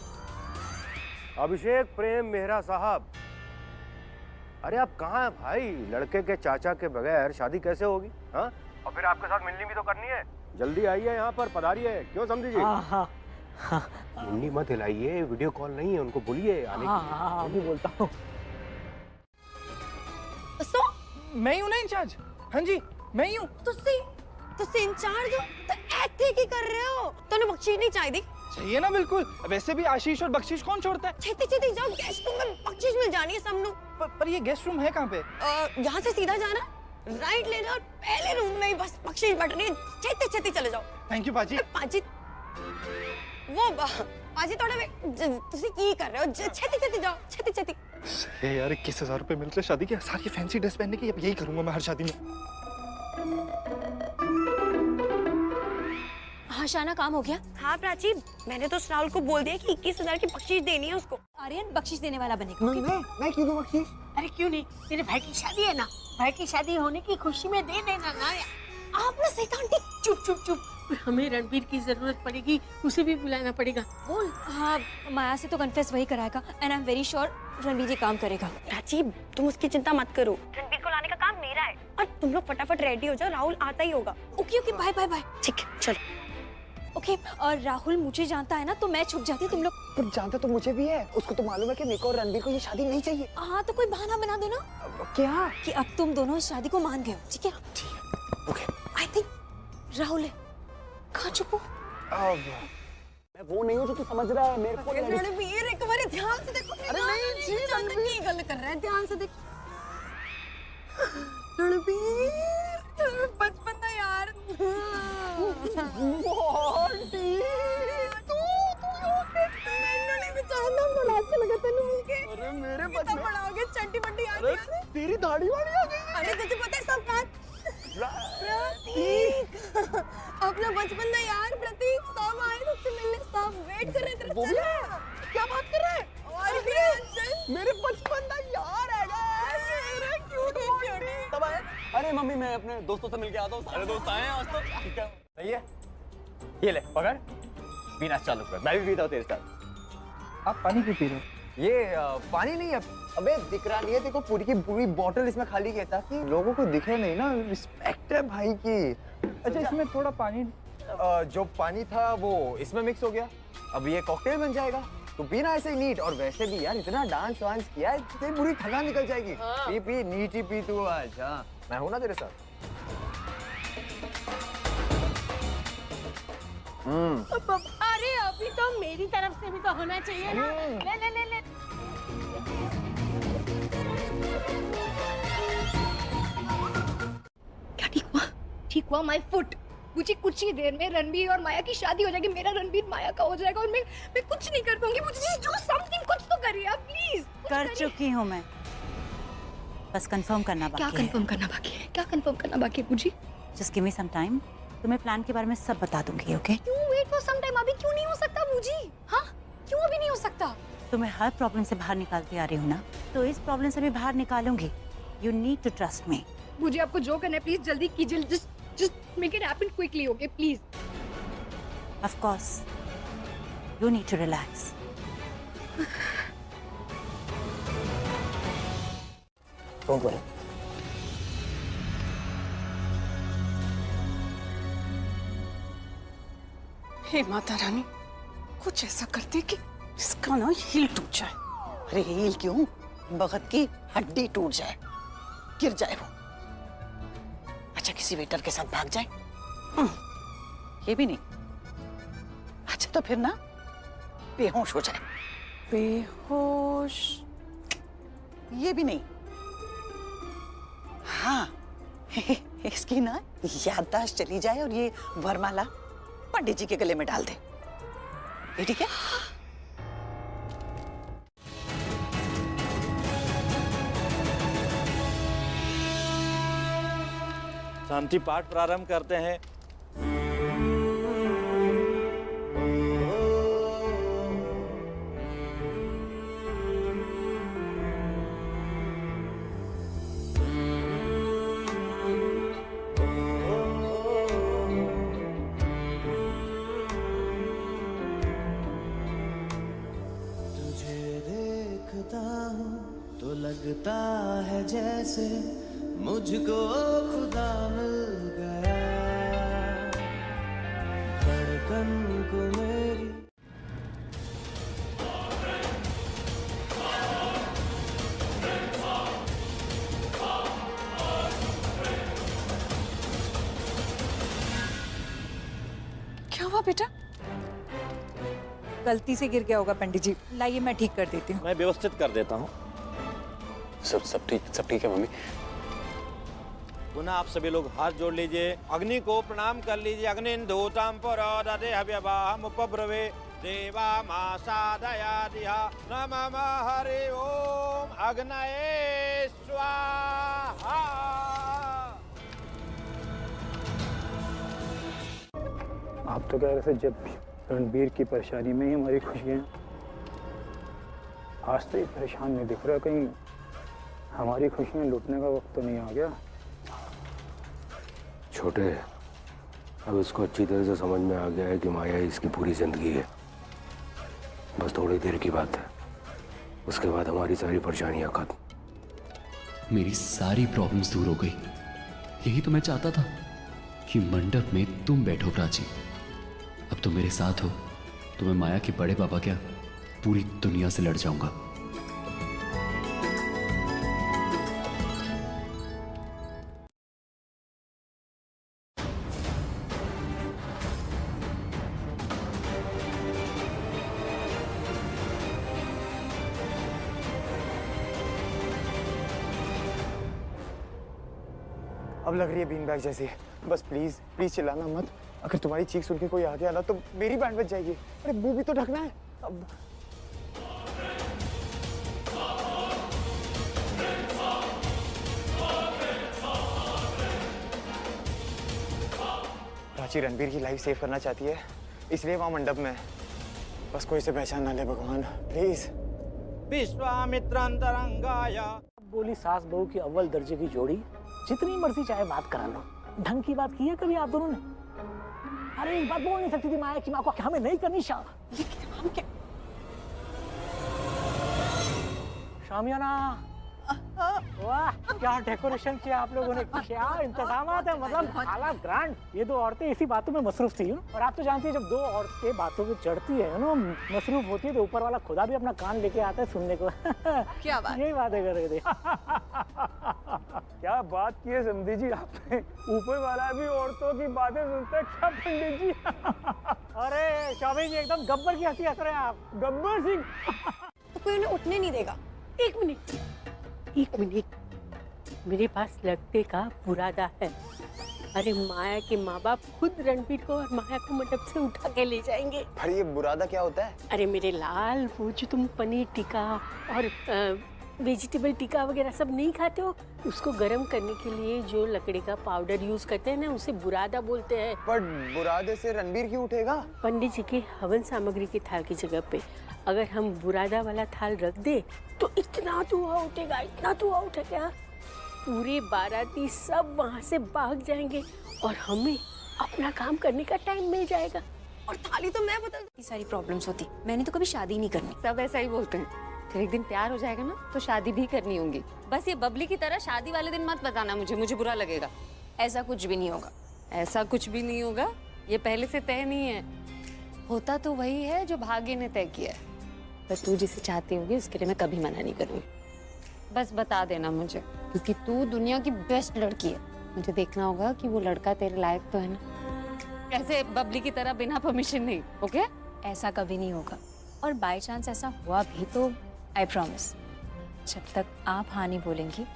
अभिषेक प्रेम मेहरा साहब, अरे आप कहाँ हैं भाई? लड़के के चाचा के बगैर शादी कैसे होगी? हाँ, और फिर आपके साथ मिलनी भी तो करनी है। जल्दी आइए यहाँ पर, पधारिए। क्यों समझी जी? हाँ, मुंडी मत हिलाइए, वीडियो कॉल नहीं है, उनको बोलिए आने के लिए। हाँ, अभी बोलता हूँ। मैं ही हूँ ना इंचार्ज। हाँ जी, मैं ही हूँ। तुझसे इंचार्ज हो तो ऐसे की कर रहे हो? तूने बख्शीश नहीं चाहिए? चाहिए ना, बिल्कुल। वैसे भी आशीष और बख्शीश कौन छोड़ता है? छेती छेती जाओ, गेस्ट रूम में बख्शीश मिल जानी है सबनु। पर ये गेस्ट रूम है कहाँ पे? यहाँ से सीधा जाना, राइट लेना, और पहले रूम में ही बस बख्शीश बटनी है, छेती छेती चले जाओ। थैंक यू पाजी। पाजी पाजी थोड़ा तुसी की कर रहे हो? छेती छेती जाओ, छेती छेती। अरे यार, 21,000 रुपए मिल रहे शादी के, सारी फैंसी ड्रेस पहनने की। अब यही करूंगा मैं हर शादी में। हाँ शाना, काम हो गया? हाँ प्राची, मैंने तो राहुल को बोल दिया कि 21,000 की बख्शीश देनी है उसको। आर्यन बख्शीश देने वाला बनेगा। मैं क्यों दूं बख्शीश? अरे क्यों नहीं, तेरे भाई की शादी है ना, भाई की शादी होने की खुशी में दे देना ना। आप ना शैतान टी। चुप चुप चुप, हमें रणबीर की जरूरत पड़ेगी, उसे भी बुलाना पड़ेगा। बोल। हाँ, माया से तो कन्फेस वही कराएगा, and I am very sure Ranbir ये काम करेगा। प्राची, तुम उसकी चिंता मत करो, रणबीर को लाने का काम मेरा है। और तुम लोग फटाफट रेडी हो जाओ, राहुल आता ही होगा। Okay okay, bye bye bye. ठीक है, चलो। ओके, और राहुल मुझे जानता है ना, तो मैं छुप जाती, तुम लोग। पर जानता तो मुझे भी है, उसको तो मालूम है कि मेरे को और रणबीर को ये शादी नहीं चाहिए। हाँ, तो कोई बहाना बना दो ना। क्या? कि अब तुम दोनों इस शादी को मान गए हो, ठीक है? ओके। आई थिंक राहुल है। कहाँ छुपो? मैं वो नहीं हूँ जो तू समझ रहा है। मेरे को रणबीर, एक बार ध्यान से देखो। अरे नहीं, जानता की गल कर रहा है, ध्यान से देख। रणबीर, बचपन था यार। मोंटी, तू मैंने नहीं एकदम बड़ा अच्छा लगा तेनू मिलके। अरे मेरे कितना बड़ा हो गया, चट्टी बट्टी आ अरे गई। तेरी दाढ़ी वाड़ी आ गई। अरे तुझे पता है सब बात? प्रतीक, अपना बचपन ना यार प्रतीक, सब आए तुझसे मिलने, सब वेट कर रहे तेरा। वो भी चल आया? क्या बात कर रहे हैं? और क्या, चल। मेरे बचपन का यार है मेरे क्यूट तब आए। अरे मम्मी मैं अपने दोस्तों से मिलके आता हूँ, सारे दोस्त आए हैं आज तो। ठीक है सही है, ये ले पकड़, पीना चालू कर, मैं भी पीता हूँ तेरे साथ। आप पानी क्यों पी रहे हो? ये पानी नहीं है, अबे दिख रहा नहीं है देखो, पूरी की पूरी बोतल इसमें खाली किया ताकि लोगों को दिखे नहीं ना, रिस्पेक्ट है भाई की। अच्छा इसमें थोड़ा पानी, जो पानी था वो इसमें मिक्स हो गया, अब ये कॉकटेल बन जाएगा, तो पीना ऐसे ही नीट। और वैसे भी यार इतना डांस वांस किया है, तेरी पूरी थकान निकल जाएगी। पी पी नीट ही पी तू आज। हाँ मैं हूं ना तेरे साथ। अरे अभी तो मेरी तरफ से भी तो होना चाहिए ना। ले ले ले ले। क्या ठीक हुआ? ठीक हुआ माय फुट। मुझे कुछ ही देर में रणबीर और माया की शादी हो जाएगी, मेरा रणबीर माया का हो जाएगा और मैं कुछ नहीं कर पाऊंगी। मुझे जो समथिंग कुछ तो करिए आप प्लीज। कर चुकी हूँ मैं, बस कंफर्म करना बाकी क्या है। कंफर्म करना बाकी है? क्या कंफर्म करना बाकी है मुझे? Just give me some time, तुम्हें प्लान के बारे में सब बता दूंगी। ओके? क्यों वेट फॉर सम टाइम? अभी क्यों नहीं हो सकता मुझे? हाँ क्यों अभी नहीं हो सकता? तुम्हें हर प्रॉब्लम से बाहर निकालती आ रही हूँ ना, तो इस प्रॉब्लम से भी बाहर निकालूंगी। You need to trust me. मुझे आपको जो करना है प्लीज जल्दी कीजिए, just make it happen quickly, okay please. Of course you need to relax. Don't worry. हे माता रानी, कुछ ऐसा करते कि इसका ना हील टूट जाए। अरे हील क्यों, बखत की हड्डी टूट जाए, गिर जाए वो। अच्छा किसी वेटर के साथ भाग जाए, ये भी नहीं। अच्छा तो फिर ना बेहोश हो जाए। बेहोश? ये भी नहीं। हाँ इसकी ना याददाश्त चली जाए और ये वरमाला पंडित जी के गले में डाल दे। ये ठीक है? शांति पाठ प्रारंभ करते हैं। तुझे देखता हूँ तो लगता है जैसे मुझको खुदा मिल गया, धड़कन को मेरी। क्या हुआ बेटा? गलती से गिर गया होगा पंडित जी, लाइए मैं ठीक कर देती हूँ। मैं व्यवस्थित कर देता हूँ। सब ठीक है मम्मी। पुनः आप सभी लोग हाथ जोड़ लीजिए, अग्नि को प्रणाम कर लीजिए। अग्नि धूतम पुरोदधे हव्यवाहम उपब्रवे देवा मा साधयादिहा नमः हरि ओम अग्नये स्वाहा। आप तो कह रहे थे जब रणबीर की परेशानी में ही हमारी खुशियाँ, आज तो ये परेशान नहीं दिख रहा, कहीं हमारी खुशियाँ लूटने का वक्त तो नहीं आ गया? छोटे, अब इसको अच्छी तरह से समझ में आ गया है कि माया इसकी पूरी जिंदगी है। बस थोड़ी देर की बात है, उसके बाद हमारी सारी परेशानियां खत्म। मेरी सारी प्रॉब्लम्स दूर हो गई। यही तो मैं चाहता था कि मंडप में तुम बैठो प्राची। अब तुम मेरे साथ हो तो मैं माया के बड़े पापा क्या पूरी दुनिया से लड़ जाऊंगा। अब लग रही है बीन बैग जैसी। बस प्लीज प्लीज चिल्लाना मत, अगर तुम्हारी चीख सुन के कोई आ गया ना तो मेरी बैंड बच जाएगी। अरे मुंह भी तो ढकना है। अब प्राची रणबीर की लाइफ सेव करना चाहती है, इसलिए वहां मंडप में है। बस कोई इसे पहचान ना ले भगवान, प्लीज। विश्वामित्रांतरंगाया। बोली सास बहू की अव्वल दर्जे की जोड़ी, जितनी मर्जी चाहे बात करा लो। ढंग की बात की है कभी आप दोनों ने? अरे एक बात बोल नहीं सकती थी माया की माँ को, हमें नहीं करनी लेकिन हम क्या शामियाना, वाह क्या डेकोरेशन किया आप लोगों ने, क्या इंतजामात है, मतलब हालत ग्रैंड। ये दो औरतें इसी बातों में मसरूफ थी और आप तो जानती है जब दो औरतें बातों पे चढ़ती है ना, मसरूफ होती है, तो ऊपर वाला खुदा भी अपना कान लेके आता है सुनने को। क्या बात, यही बातें कर रहे थे। क्या बात की है समधी जी आपने, ऊपर वाला भी औरतों की बातें सुनता है क्या पंडित जी? अरे स्वामी जी एकदम गब्बर की हंसी हंस रहे हैं आप, गब्बर सिंह। तो कोई उन्हें उठने नहीं देगा। एक मिनट, मेरे पास लड़के का बुरादा है। अरे माया के माँ बाप खुद रणबीर को और माया को मंडप से उठा के ले जाएंगे। पर ये बुरादा क्या होता है? अरे मेरे लाल, वो जो तुम पनीर टिक्का और वेजिटेबल टिक्का वगैरह सब नहीं खाते हो, उसको गर्म करने के लिए जो लकड़ी का पाउडर यूज करते हैं ना, उसे बुरादा बोलते हैं। पर बुरादे से रणबीर क्यों उठेगा? पंडित जी के हवन सामग्री के थाल की जगह पे अगर हम बुरादा वाला थाल रख दे तो इतना धुआं उठेगा, इतना धुआं उठेगा, पूरे बाराती सब वहाँ से भाग जाएंगे और हमें अपना काम करने का टाइम मिल जाएगा। और थाली तो मैं बदल दूँ। सारी प्रॉब्लम्स होती, मैंने तो कभी शादी नहीं करनी। सब ऐसा ही बोलते हैं, फिर एक दिन प्यार हो जाएगा ना तो शादी भी करनी होगी। बस ये बबली की तरह शादी वाले दिन मत बताना मुझे बुरा लगेगा। ऐसा कुछ भी नहीं होगा, ऐसा कुछ भी नहीं होगा, ये पहले से तय नहीं है। होता तो वही है जो भाग्य ने तय किया है, पर तू जिसे चाहती होगी उसके लिए मैं कभी मना नहीं करूँगी। बस बता देना मुझे, क्योंकि तू दुनिया की बेस्ट लड़की है। मुझे देखना होगा कि वो लड़का तेरे लायक तो है ना, ऐसे बबली की तरह बिना परमिशन नहीं। ओके? ऐसा कभी नहीं होगा, और बाय चांस ऐसा हुआ भी तो आई प्रॉमिस, जब तक आप हाँ नहीं बोलेंगी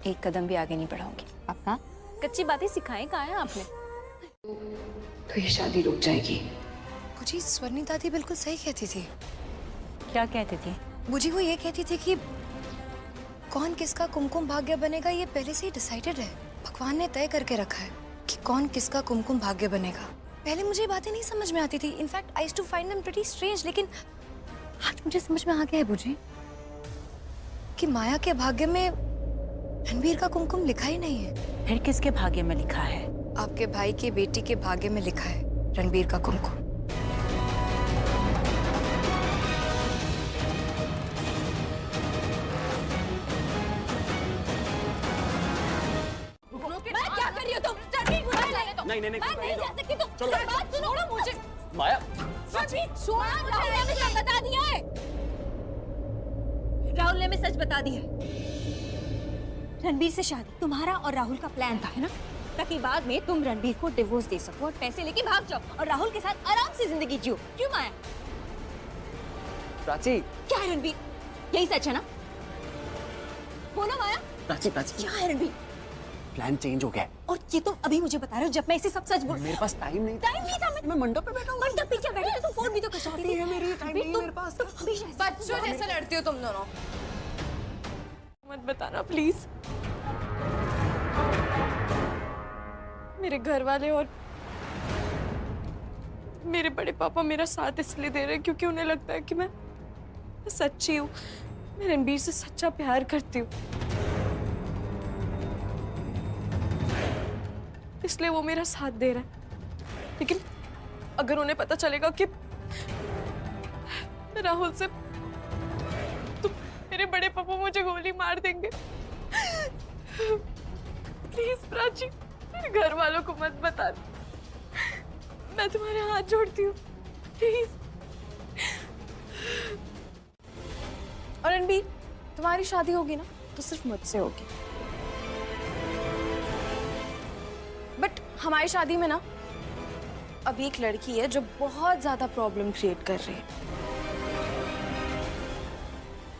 एक कदम भी आगे नहीं बढ़ाऊंगी। आप हाँ? कच्ची बातें सिखाएं कहाँ है आपने? तो ये शादी रुक जाएगी। मुझे स्वर्णी दादी बिल्कुल सही कहती थी। क्या कहती थी? मुझे वो ये कहती थी कि कौन किसका कुमकुम भाग्य बनेगा ये पहले से ही डिसाइडेड है। भगवान ने तय करके रखा है कि कौन किसका कुमकुम भाग्य बनेगा। पहले मुझे ये बातें नहीं समझ में आती थी। In fact I used to find them pretty strange, लेकिन आज मुझे समझ में आ गया है बुझी कि माया के भाग्य में रणबीर का कुमकुम लिखा ही नहीं है। फिर किसके भाग्य में लिखा है? आपके भाई की बेटी के भाग्य में लिखा है रणबीर का कुमकुम। क्या कर रही हो तुम? नहीं, मैं नहीं जा सकती, तुम चलो। बात सुनो मुझे। माया, राहुल ने हमें सच बता दिया है। राहुल ने हमें सच बता दिया है। रणबीर से शादी तुम्हारा और राहुल का प्लान था, है ना? ताकि बाद में तुम रणबीर को डिवोर्स दे सको और पैसे लेके भाग जाओ और राहुल के साथ आराम से जिंदगी जियो। क्यों माया? प्राची। क्या है रणबीर? यही सच है ना? बोलो माया। प्राची, क्या है रणबीर? प्लान चेंज हो गया है। और ये तुम अभी मुझे बता रहे हो जब मैं इसे सब सच बोल। मेरे पास टाइम नहीं था। मैं मंडप पे बैठा हूँ। मंडप पे क्या बैठे थे? तुम फोन भी तो कर सकती थी। मेरी टाइम नहीं है मेरे पास। बच्चों जैसा लड़ती हो तुम दोनों। मत बताना प्लीज। मेरे घर वाले और मेरे बड़े पापा मेरा साथ इसलिए दे रहे हैं क्योंकि उन्हें लगता है कि मैं सच्ची हूँ, मैं रणबीर से सच्चा प्यार करती हूँ, इसलिए वो मेरा साथ दे रहा है। लेकिन अगर उन्हें पता चलेगा कि राहुल से, तो मेरे बड़े पापा मुझे गोली मार देंगे। प्लीज प्राची, मेरे घर वालों को मत बता, मैं तुम्हारे हाथ जोड़ती हूँ प्लीज। और रणबीर, तुम्हारी शादी होगी ना तो सिर्फ मुझसे होगी, बट हमारी शादी में ना अब एक लड़की है जो बहुत ज्यादा प्रॉब्लम क्रिएट कर रही है,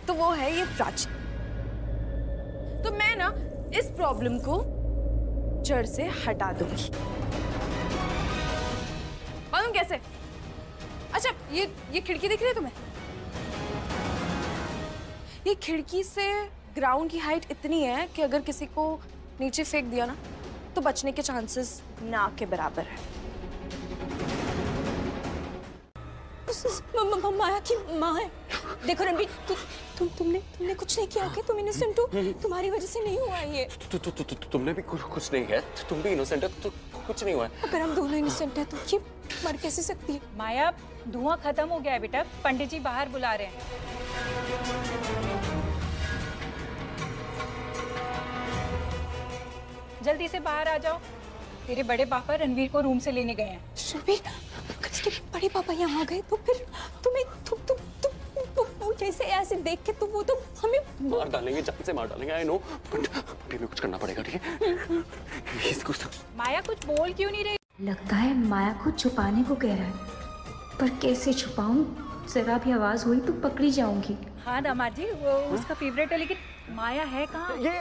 तो वो है ये प्राची। तो मैं ना इस प्रॉब्लम को जड़ से हटा दूंगी। मालूम कैसे? अच्छा, ये खिड़की दिख रही है तुम्हें? ये खिड़की से ग्राउंड की हाइट इतनी है कि अगर किसी को नीचे फेंक दिया ना तो बचने के चांसेस ना के बराबर है। माया की माँ है। देखो रणबीर, तुमने कुछ नहीं किया क्या? तुम इनोसेंट हो, तुम्हारी वजह से नहीं हुआ ये। तुमने भी कुछ नहीं है, तुम भी इनोसेंट है, तो कुछ नहीं हुआ है। अगर हम दोनों इनोसेंट हैं तो ये मर कैसे सकती है? माया, धुआं खत्म हो गया है बेटा, पंडित जी बाहर बुला रहे हैं। जल्दी से बाहर आ जाओ। तेरे बड़े पापा रणवीर को रूम से लेने गए हैं। रणवीर, अगर इसके बड़े पापा यहाँ आ गए तो फिर तुम्हें जैसे ऐसे देख के तो वो तो हमें मार डालेंगे, जान से मार डालेंगे। आई नो, बट अभी हमें कुछ करना पड़ेगा, ठीक है? इसको माया कुछ बोल क्यों नहीं रही? लगता है माया को छुपाने को कह रहा है, पर कैसे छुपाऊं? जरा भी आवाज हुई तो पकड़ी जाऊंगी। हाँ दामाद जी, वो उसका फेवरेट है, लेकिन माया है कहाँ? ये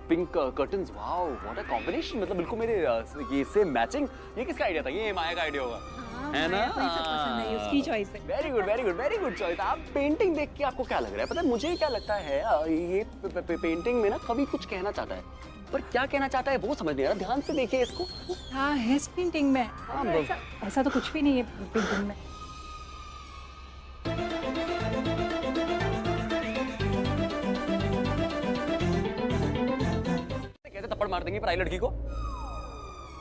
pink curtains, wow what a combination. मतलब बिल्कुल मेरे ये सेम मैचिंग। ये किसका आइडिया था? ये माया का आइडिया होगा, है ना? पसंद है, उसकी चॉइस है। Very good, very good, very good choice. आप पेंटिंग देख के आपको क्या लग रहा है? पता है मुझे क्या लगता है, ये पेंटिंग में ना कभी कुछ कहना चाहता है, पर क्या कहना चाहता है वो समझ नहीं आ रहा। ध्यान से देखिए इसको। हाँ है पेंटिंग में। हाँ, ऐसा तो कुछ भी नहीं है पेंटिंग में। कहते थप्पड़ मार देंगे पराई लड़की को।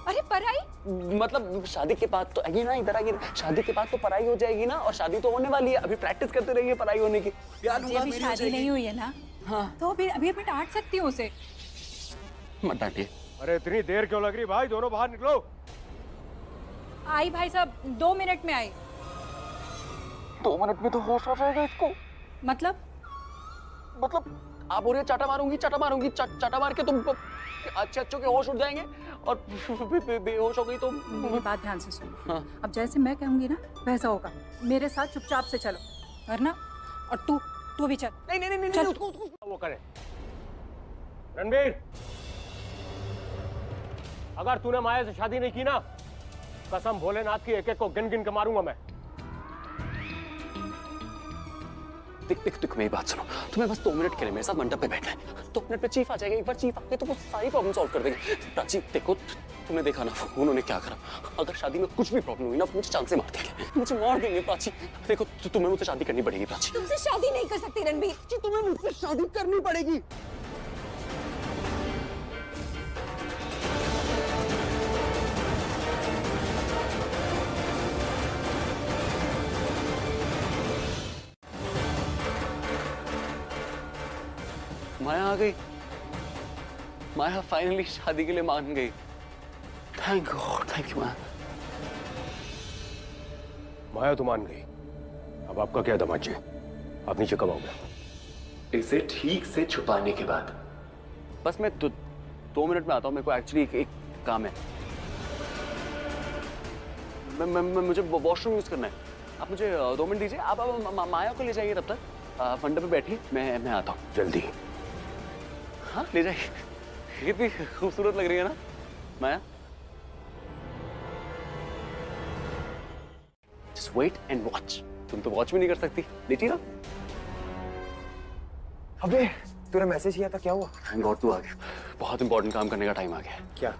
अरे पराई मतलब शादी के बाद तो आइए ना, इधर आइए। शादी के बाद तो पराई हो जाएगी ना, और शादी तो होने वाली है। अभी प्रैक्टिस करते रहिए पराई होने की। प्यार होगा, अभी शादी नहीं हुई है ना। हाँ तो अभी मैं डांट सकती हूँ उसे। मत डांटिए। अरे इतनी देर क्यों लग रही भाई? दोनों बाहर निकलो। आई भाई साहब, 2 मिनट में आई। 2 मिनट में तो होश आ जाएगा इसको। मतलब आप बोल रहे चाटा मारूंगी, चाटा मार के तुम अच्छे के होश उड़ जाएंगे, और बेहोश हो गई तो। मेरी बात ध्यान से सुनो। हाँ। अब जैसे मैं कहूंगी ना वैसा होगा। मेरे साथ चुपचाप से चलो, वरना और तू भी चल। नहीं चल। उसको वो करे। रणबीर, अगर तूने माया से शादी नहीं की ना, कसम भोलेनाथ की एक को गिन गिन के मारूंगा मैं। देख मेरी बात सुनो। तुम्हें बस 2 मिनट के लिए मेरे साथ मंडप पे बैठना है। 2 मिनट पे चीफ आ जाएगा। एक बार चीफ आके तो वो सारी प्रॉब्लम सॉल्व कर देंगे। प्राची देखो, तुमने देखा ना उन्होंने क्या करा। अगर शादी में कुछ भी प्रॉब्लम हुई ना, मुझे चांद से मार देंगे, मुझे मार देंगे। प्राची देखो, तुम्हें मुझसे शादी करनी पड़ेगी। प्राची तुमसे शादी नहीं कर सकती रणबीर। तुम्हें मुझसे शादी करनी पड़ेगी। माया आ गई। माया फाइनली शादी के लिए मान गई। थैंक गॉड, थैंक यू माया। माया तो मान गई। अब आपका क्या दामाद जी? आप नीचे कब आओगे? इसे ठीक से छुपाने के बाद। बस मैं 2 मिनट में आता हूँ। मेरे को एक्चुअली एक काम है। मुझे वॉशरूम यूज करना है। आप मुझे 2 मिनट दीजिए। आप माया को ले जाइए, तब तक मंडप पे बैठिए। मैं आता हूँ जल्दी। हाँ ले जाइए। कितनी खूबसूरत लग रही है ना माया। Just wait and watch। तुम तो वॉच भी नहीं कर सकती, देखिए ना। अबे तूने मैसेज किया था, क्या हुआ? थैंक गॉड तू आ गया। बहुत इंपॉर्टेंट काम करने का टाइम आ गया। क्या?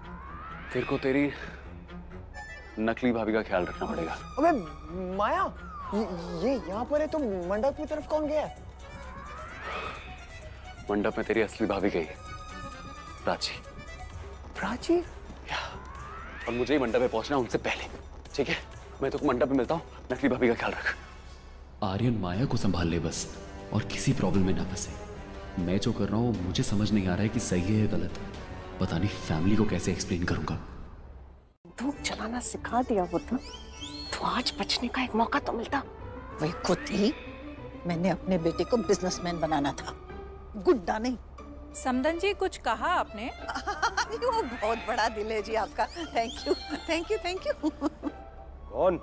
तेरे को तेरी नकली भाभी का ख्याल रखना पड़ेगा। अबे माया, ये यहाँ पर है तो मंडप की तरफ कौन गया? मंडप में तेरी असली भाभी गई, प्राची। प्राची? और मुझे ही मंडप में पहुंचना उनसे पहले, ठीक है? मैं तो मंडप में मिलता हूँ। नकली भाभी का ख्याल रख। आर्यन माया को संभाल ले बस, और किसी प्रॉब्लम में ना फंसे। मैं जो कर रहा हूँ मुझे समझ नहीं आ रहा है कि सही है या गलत। पता नहीं फैमिली को कैसे एक्सप्लेन करूंगा। धूप चलाना सिखा दिया होता तो आज बचने का एक मौका तो मिलता। वही खुद ही मैंने अपने बेटे को बिजनेसमैन बनाना था, गुड्डा नहीं। समदन जी, कुछ कहा आपने? वो बहुत बड़ा दिल है जी आपका। Thank you, thank you, thank you. कौन?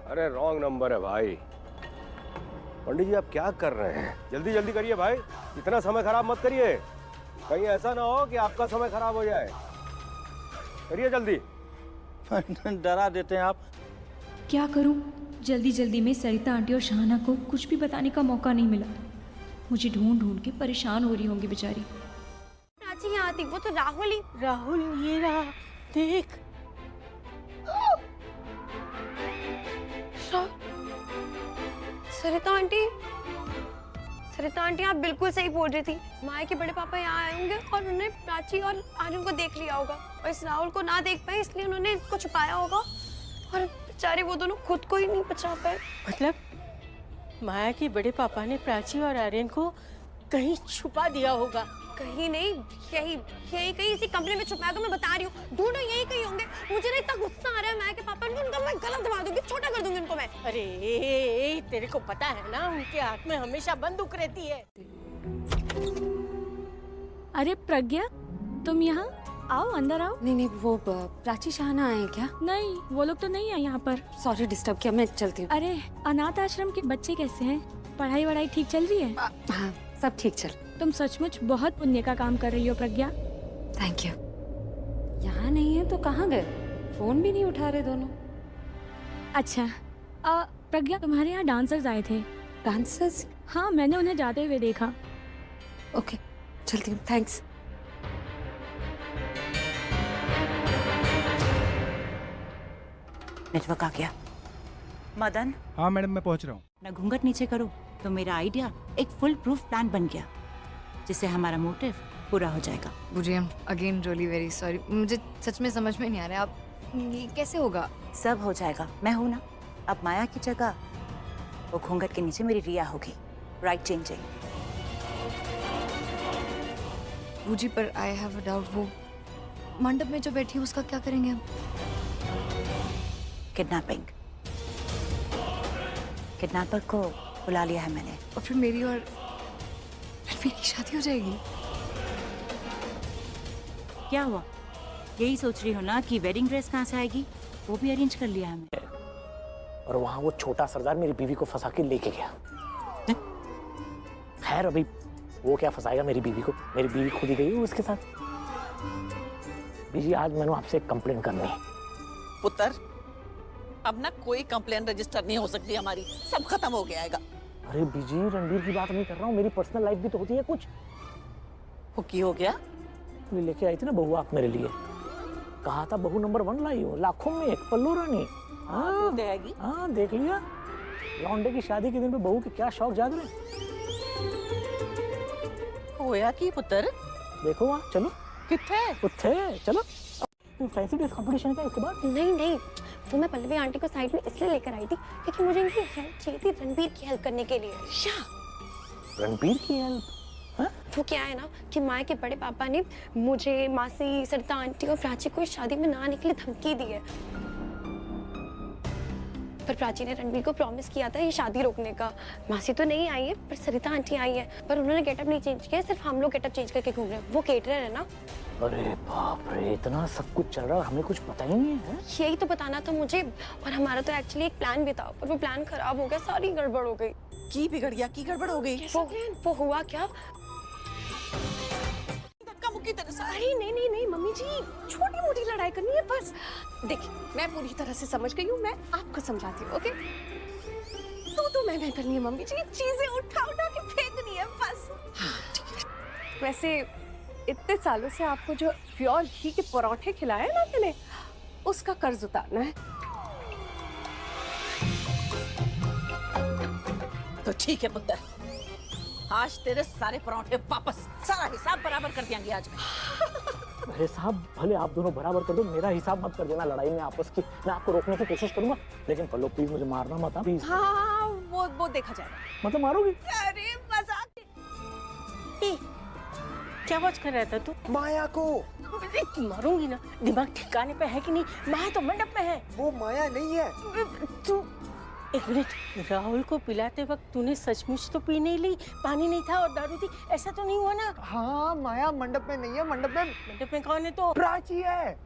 अरे रॉन्ग नंबर है भाई। पंडित जी आप क्या कर रहे हैं? जल्दी जल्दी करिए भाई, इतना समय खराब मत करिए। कहीं ऐसा ना हो कि आपका समय खराब हो जाए। करिए जल्दी। डरा देते हैं आप। क्या करूं? जल्दी जल्दी में सरिता आंटी और शहाना को कुछ भी बताने का मौका नहीं मिला। मुझे ढूंढ ढूंढ के परेशान हो रही होंगी बेचारी। प्राची यहाँ आती, वो तो राहुल ही। राहुल ये रहा, देख। सरिता आंटी, सरिता आंटी आप बिल्कुल सही बोल रही थी। माया के बड़े पापा यहाँ आए होंगे और उन्होंने प्राची और आर्यन को देख लिया होगा और इस राहुल को ना देख पाए इसलिए उन्होंने इसको छुपाया होगा और बेचारे वो दोनों खुद को ही नहीं बचा पाए। मतलब माया के बड़े पापा ने प्राची और आर्यन को कहीं छुपा दिया होगा। कहीं नहीं, यही कहीं इसी कमरे में छुपाया, तो मैं बता रही हूँ। ढूंढो, यही कहीं होंगे। मुझे ना इतना गुस्सा आ रहा है माया के पापा को, उनको मैं गला दबा दूंगी, छोटा कर दूंगी उनको मैं। अरे तेरे को पता है ना, उनके हाथ में हमेशा बंदूक रहती है। अरे प्रज्ञा, तुम यहाँ आओ, अंदर आओ। नहीं, वो प्राची शाहना आए क्या? नहीं, वो लोग तो नहीं है यहाँ पर। सॉरी डिस्टर्ब किया, मैं चलती हूँ। अरे अनाथ आश्रम के बच्चे कैसे हैं? पढ़ाई वढ़ाई ठीक चल रही है? हाँ, सब ठीक चल। तुम सचमुच बहुत पुण्य का काम कर रही हो प्रज्ञा। Thank you. यहाँ नहीं है तो कहाँ गए? फोन भी नहीं उठा रहे दोनों। अच्छा प्रज्ञा, तुम्हारे यहाँ डांसर्स आए थे। डांसर्स? हाँ, मैंने उन्हें जाते हुए देखा। ओके, चलती हूँ। थैंक्स। नेटवर्क आ गया। मदन। हाँ मैडम, मैं पहुँच रहा हूँ। ना घूंघट नीचे करो, तो मेरा आइडिया एक फुल प्रूफ प्लान बन गया, जिससे हमारा मोटिव पूरा हो जाएगा। बुझे, अगेन रियली वेरी सॉरी, मुझे सच में समझ में नहीं आ रहा है। आप ये कैसे होगा? सब हो जाएगा, मैं हूं ना। अब माया की जगह वो घूंघट के नीचे मेरी रिया होगी। Right changing. बुझी, पर आई हैव अ डाउट, वो मंडप में जो बैठी है उसका क्या करेंगे हम? किडनैपिंग। किडनैपर को बुला लिया है मैंने। और फिर मेरी और रणबीर की शादी हो जाएगी? क्या हुआ? यही सोच रही हो ना कि वेडिंग ड्रेस कहाँ से आएगी? वो भी अरेंज कर लिया है मैंने। और वहाँ वो छोटा सरदार मेरी बीवी को फंसा के लेके गया। खैर अभी वो क्या फंसाएगा मेरी बीवी को, मेरी बीवी खुद ही गई है उसके साथ। बीजी, आज मैंने आपसे एक कंप्लेन करनी है। पुत्र, अब ना कोई कंप्लेन रजिस्टर नहीं हो सकती हमारी, सब खत्म हो गया है। अरे बीजी, रणबीर की बात नहीं कर रहा हूँ, मेरी पर्सनल लाइफ भी तो होती है कुछ। वो की हो गया? ये लेके आई थी ना बहू आप मेरे लिए, कहा था बहू नंबर 1 लाई हो, लाखों में एक, पल्लू रानी। हाँ, देगी। हाँ, देख लिया। लौंडे की शादी के दिन पे बहू के क्या शौक जाग रहे। होया की पुत्र? देखो वहाँ, चलो। किथे? चलो। फैंसी ड्रेस कंपटीशन का इसके बाद? नहीं, वो मैं पल्लवी आंटी को साइड में इसलिए लेकर आई थी क्योंकि मुझे इनकी हेल्प चाहिए थी, रणबीर की हेल्प करने के लिए। रणबीर की हेल्प? वो क्या है ना कि माया के बड़े पापा ने मुझे, मासी, सरिता आंटी और प्राची को इस शादी में ना आने के लिए धमकी दी है। पर प्राची ने रणबीर को प्रॉमिस किया था ये शादी रोकने का। मासी तो नहीं आई है, पर सरिता आंटी आई है, पर उन्होंने गेटअप नहीं चेंज किया, सिर्फ हम लोग गेटअप चेंज करके घूम रहे हैं। वो केटरर है ना। अरे बाप रे, इतना सब कुछ चल रहा है, हमें कुछ पता ही नहीं है। यही तो बताना था मुझे, और हमारा तो एक्चुअली एक प्लान भी था, पर वो प्लान खराब हो गया, सारी गड़बड़ हो गई। की बिगड़ गया? की गड़बड़ हो गई? वो हुआ क्या? अरे नहीं मम्मी जी, छोटी मोटी लड़ाई करनी है बस। देखिए, मैं पूरी तरह से समझ गई हूँ, मैं आपको समझाती हूँ। ओके? तो मैं करनी है मम्मी जी, चीजें उठा के फेंकनी है बस। वैसे इतने सालों से आपको जो प्योर घी के पराठे खिलाए ना मैंने, उसका कर्ज उतारना है। तो ठीक है पुत्र, आज तेरे सारे पराठे वापस, सारा हिसाब बराबर कर देंगे आज मैं। हिसाब भले आप दोनों बराबर कर दो, मेरा हिसाब मत कर देना लड़ाई में आपस की। मैं आपको रोकने की कोशिश करूंगा, लेकिन पल्लो प्लीज मुझे मारना मत प्लीज। हाँ, वो देखा जाएगा। मतलब मारोगी? अरे मजाक। क्या बात कर रहा था तू? माया को मारूंगी ना, दिमाग ठिकाने पे है कि नहीं? माया तो मंडप में है। वो माया नहीं है। तू एक मिनट, राहुल को पिलाते वक्त तूने सचमुच तो पी नहीं ली? पानी नहीं था और दारू थी, ऐसा तो नहीं हुआ ना? हाँ, माया मंडप में नहीं है। मंडप में कौन है? तो प्राची है।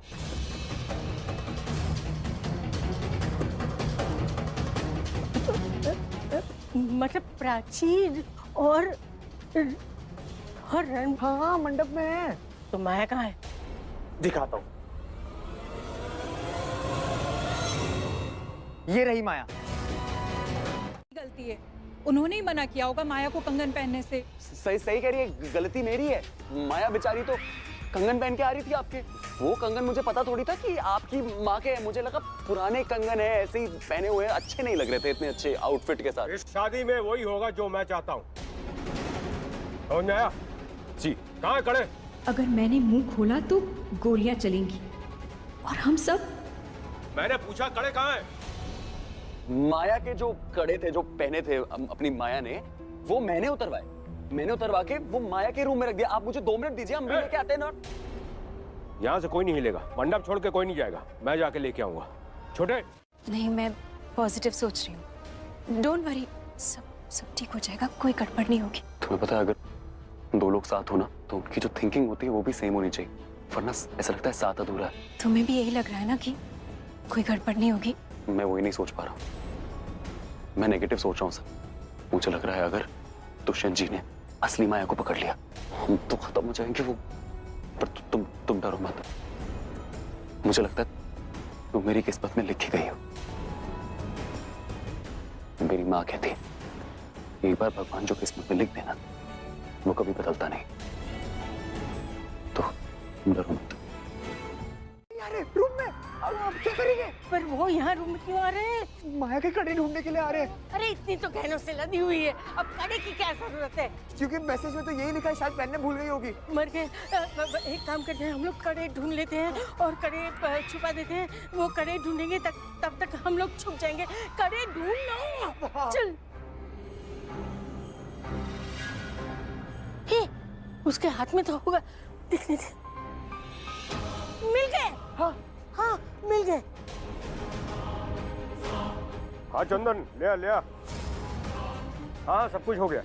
मतलब प्राची और हाँ, मंडप में है। तो माया कहाँ है? दिखाता हूँ। ये रही माया। गलती है, उन्होंने ही मना किया होगा माया को कंगन पहनने से। सही कह रही है, गलती मेरी है। माया बेचारी तो कंगन पहन के आ रही थी आपके। वो कंगन मुझे पता थोड़ी था कि आपकी माँ के है। मुझे लगा पुराने कंगन है, ऐसे ही पहने हुए, अच्छे नहीं लग रहे थे इतने अच्छे आउटफिट के साथ। इस शादी में वही होगा जो मैं चाहता हूँ। समझ में आया? जी, कहाँ है कड़े? अगर मैंने मुंह खोला तो गोलियां चलेंगी और हम सब। मैंने पूछा कड़े कहाँ है? माया के जो कड़े थे, जो पहने थे अपनी माया ने, वो मैंने उतरवाए। मैंने उतरवा के वो माया के रूम में रख दिया। आप मुझे 2 मिनट दीजिए, हम लेके आते हैं ना। यहाँ से कोई नहीं हिलेगा, मंडप छोड़ के कोई नहीं जाएगा, मैं जाके लेके आऊंगा। छोटे नहीं, मैं पॉजिटिव सोच रही हूँ। डोंट वरी, सब ठीक हो जाएगा, कोई गड़बड़ नहीं होगी। तुम्हें पता है अगर 2 लोग साथ हो ना तो उनकी जो थिंकिंग होती है वो भी सेम होनी चाहिए, वरना ऐसा लगता है साथ अधूरा है। तुम्हें भी यही लग रहा है ना कि कोई गड़बड़ नहीं होगी? मैं वही नहीं सोच पा रहा हूँ, मैं नेगेटिव सोच रहा हूँ सर। मुझे लग रहा है अगर दुष्यंत जी ने असली माया को पकड़ लिया हम तो खत्म हो जाएंगे। वो पर तुम डरो मत। मुझे लगता है तुम मेरी किस्मत में लिखी गई हो। मेरी माँ कहती है एक बार भगवान जो किस्मत में लिख देना वो कभी बदलता नहीं। तो डरो मत। अरे रूम में अब आप क्या करेंगे? पर वो यहाँ रूम में क्यों आ रहे हैं? माया के कड़े ढूंढने के लिए आ रहे हैं। अरे इतनी तो गहनों से लदी हुई है, अब कड़े की क्या जरूरत है? क्योंकि मैसेज में तो यही लिखा है, शायद पहनने भूल गई होगी। मर गए। एक काम करते हैं, हम लोग कड़े ढूंढ लेते हैं और कड़े छुपा देते हैं। वो कड़े ढूंढेंगे तब तक हम लोग छुप जाएंगे। कड़े ढूंढ लो, चल। उसके हाथ में तो होगा, दिखने दे। मिल गए। हाँ मिल गए। हाँ चंदन ले आ। हाँ सब कुछ हो गया।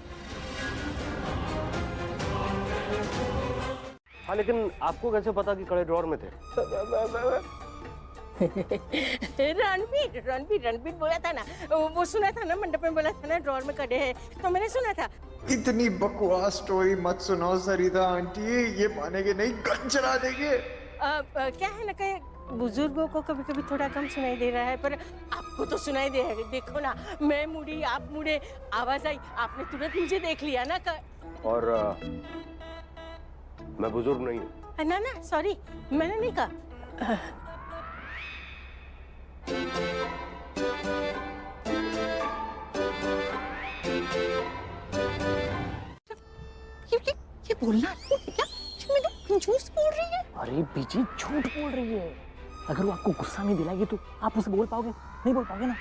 हाँ लेकिन आपको कैसे पता कि कड़े ड्रॉर में थे? रणबीर बोला था ना, वो सुना था ना, मंडप में बोला था ना ड्रॉर में कड़े हैं, तो मैंने सुना था। इतनी बकवास स्टोरी मत सुनाओ सरिता आंटी, ये मानेंगे नहीं, गन चला देंगे। क्या है ना कि बुजुर्गों को कभी कभी थोड़ा कम सुनाई दे रहा है, पर आपको तो सुनाई दे रहा है। देखो ना, मैं मुड़ी, आप मुड़े, आवाज आई, आपने तुरंत मुझे देख लिया ना। और मैं बुजुर्ग नहीं हूँ। ना सॉरी, मैंने नहीं कहा। ये बोलना क्या? मैंने कंजूस बोल रही है। अरे बीजी झूठ बोल रही है। अगर वो आपको गुस्सा नहीं दिलाएगी तो आप उसे बोल पाओगे? नहीं बोल पाओगे ना।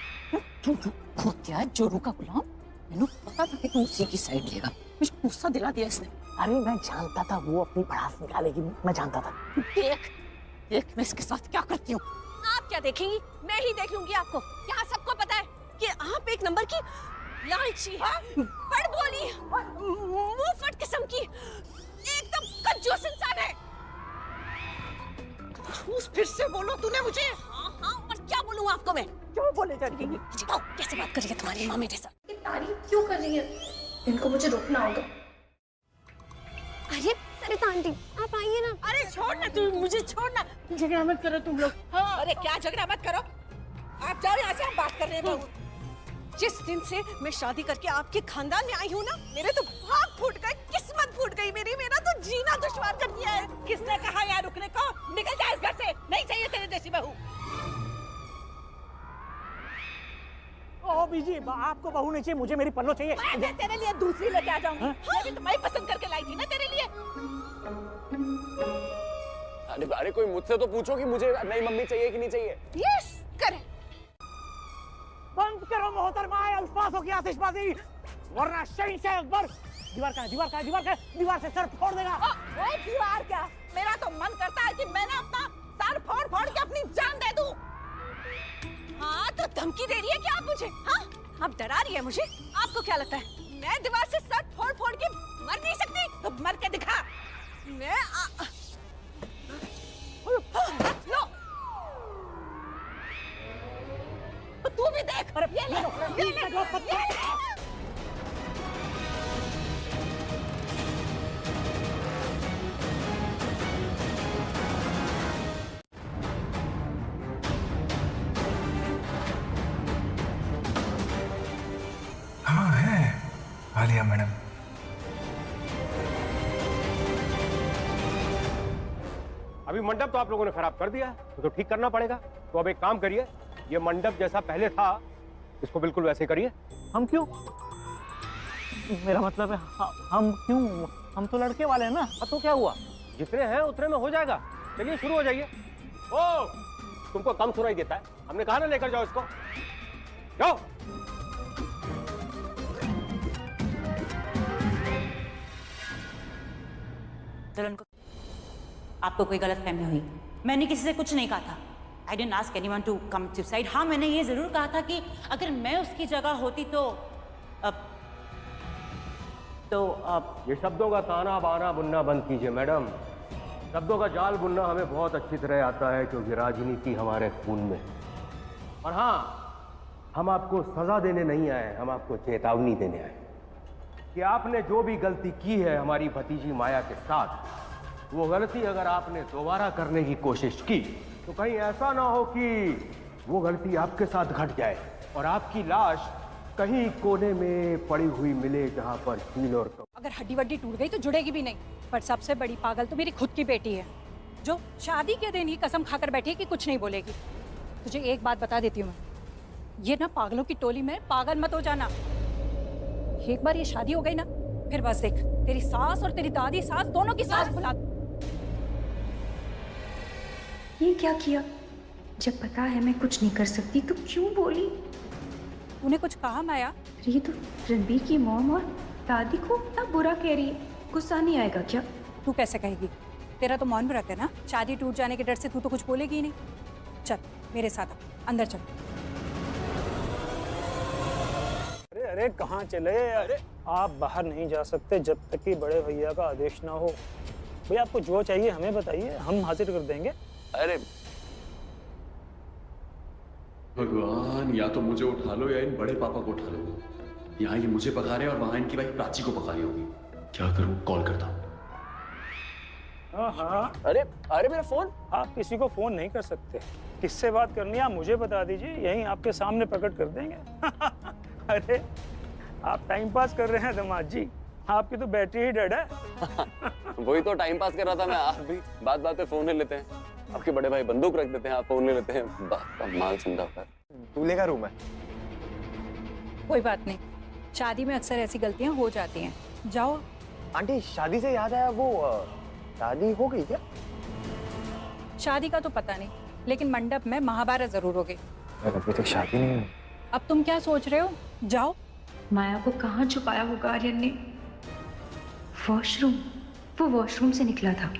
वो क्या जोरू का गुलाम, मैंने पता था कि तू उसी की साइड लेगा, मुझे गुस्सा दिला दिया इसने। अरे मैं जानता था वो अपनी भड़ास निकालेगी, मैं जानता था। देख मैं इसके साथ क्या करती हूँ। आप क्या देखेंगी? मैं ही देख लूंगी आपको। यहाँ सबको पता है कि आप एक नंबर की लालची, बड़ बोली, मुंहफट किस्म की, एकदम कंजूस इंसान है। कंजूस फिर से बोलो तूने मुझे। हाँ, और क्या बोलूँ आपको मैं? क्यों बोले जाती है? कैसे बात कर रही है तुम्हारी माँ मेरे साथ? तारीफ क्यों कर रही है? इनको मुझे रोकना होगा। अरे सरिता आंटी, आप आइए ना। अरे छोड़ ना, तू मुझे छोड़ ना। झगड़ा मत करो तुम लोग। हाँ। अरे क्या झगड़ा मत करो, आप जाओ यहाँ से, हम बात कर रहे हैं। बहू, जिस दिन से मैं शादी करके आपके खानदान में आई हूँ ना, मेरे तो भाग फूट गए, किस्मत फूट गई मेरी, मेरा तो जीना दुश्वार कर दिया है। किसने कहा यहाँ रुकने को? निकल जा इस घर से, नहीं चाहिए तेरे जैसी बहू। ओ बीजी, आपको बहू नहीं चाहिए, मुझे मेरी पल्लो चाहिए। मैं तेरे लिए दूसरी लेके आ जाऊंगी। ये भी तो मैं पसंद करके लाई थी ना तेरे लिए। अरे कोई मुझसे तो पूछो कि मुझे नई मम्मी चाहिए कि नहीं चाहिए। यस करे। बंद करो मोहतरमा अल्फाजों की आतिशबाजी, वरना शहंशाह अकबर। दीवार का दीवार से सर फोड़ देगा। ओए दीवार क्या, मेरा तो मन करता है कि मैंने अपना सर फोड़ फोड़ के अपनी जान दे दूं। हाँ तो धमकी दे रही है क्या आप मुझे? हाँ आप डरा रही है मुझे। आपको क्या लगता है मैं दीवार से सर फोड़ फोड़ के मर नहीं सकती? तो मर के दिखा। मैं लो तू भी देख। ये ले। हाँ है आलिया मैडम। अभी मंडप तो आप लोगों ने खराब कर दिया है, तो ठीक करना पड़ेगा। तो अब एक काम करिए, ये मंडप जैसा पहले था इसको बिल्कुल वैसे करिए। हम क्यों? मेरा मतलब है हम क्यों? हम तो लड़के वाले हैं ना। तो क्या हुआ, जितने हैं उतने में हो जाएगा। चलिए शुरू हो जाइए। ओ, तुमको कम सुनाई देता है, हमने कहा ना लेकर जाओ इसको, जाओ। दुल्हन को आपको कोई गलत फहमी हुई, मैंने किसी से कुछ नहीं कहा था। I didn't ask anyone to come to side। हाँ, मैंने ये जरूर कहा था कि अगर मैं उसकी जगह होती तो ये शब्दों का ताना बाना बुनना बंद कीजिए मैडम। शब्दों का जाल बुनना हमें बहुत अच्छी तरह आता है, क्योंकि राजनीति हमारे खून में है। और हाँ, हम आपको सजा देने नहीं आए, हम आपको चेतावनी देने आए कि आपने जो भी गलती की है हमारी भतीजी माया के साथ, वो गलती अगर आपने दोबारा करने की कोशिश की तो कहीं ऐसा ना हो कि वो गलती आपके साथ घट जाए और आपकी लाश कहीं कोने में पड़ी हुई मिले जहां पर हील और अगर हड्डी वड्डी टूट गई तो जुड़ेगी भी नहीं। पर सबसे बड़ी पागल तो मेरी खुद की बेटी है, जो शादी के दिन ही कसम खाकर बैठी है कि कुछ नहीं बोलेगी। तुझे एक बात बता देती हूँ मैं, ये ना पागलों की टोली में पागल मत हो जाना। एक बार ये शादी हो गई ना, फिर बस देख, तेरी सास और तेरी दादी सास दोनों की सास बुला। ये क्या किया? जब पता है मैं कुछ नहीं कर सकती तो क्यों बोली? तूने कुछ कहा माया? ये तो रणबीर की मॉम और दादी को इतना बुरा कह रही है, गुस्सा नहीं आएगा क्या? तू कैसे कहेगी? तेरा तो मौन व्रत है ना, शादी टूट जाने के डर से तू तो कुछ बोलेगी ही नहीं। चल मेरे साथ अंदर चल। अरे अरे कहाँ चले? अरे आप बाहर नहीं जा सकते जब तक कि बड़े भैया का आदेश ना हो। भैया आपको जो चाहिए हमें बताइए, हम हाजिर कर देंगे। अरे भगवान, या तो मुझे उठा लो या इन बड़े पापा को उठा लो। यहाँ ये मुझे पका रहे हैं और वहां इनकी भाई प्राची को पका रही होगी। क्या करूं? कॉल करता हूँ। हाँ, अरे अरे मेरा फोन। आप किसी को फोन नहीं कर सकते। किससे बात करनी है आप मुझे बता दीजिए, यहीं आपके सामने प्रकट कर देंगे। अरे आप टाइम पास कर रहे हैं दामाद जी, आपकी तो बैटरी ही डेड है। वही तो टाइम पास कर रहा था मैं। आप भी बात बात पे फोन ले लेते हैं, आपके बड़े भाई बंदूक रख देते हैं, आप फोन ले लेते हैं। बात का माल समझाता है। दूल्हे का रूम है। कोई बात नहीं, शादी में अक्सर ऐसी गलतियां हो जाती हैं। जाओ। आंटी शादी से याद आया, वो शादी हो गई क्या? शादी का तो पता नहीं, लेकिन मंडप में महाभारत जरूर हो गई। अभी तक शादी नहीं हुई। अब तुम क्या सोच रहे हो? जाओ। माया को कहाँ छुपाया होगा आर्यन ने? वॉशरूम, वो वॉशरूम से निकला था,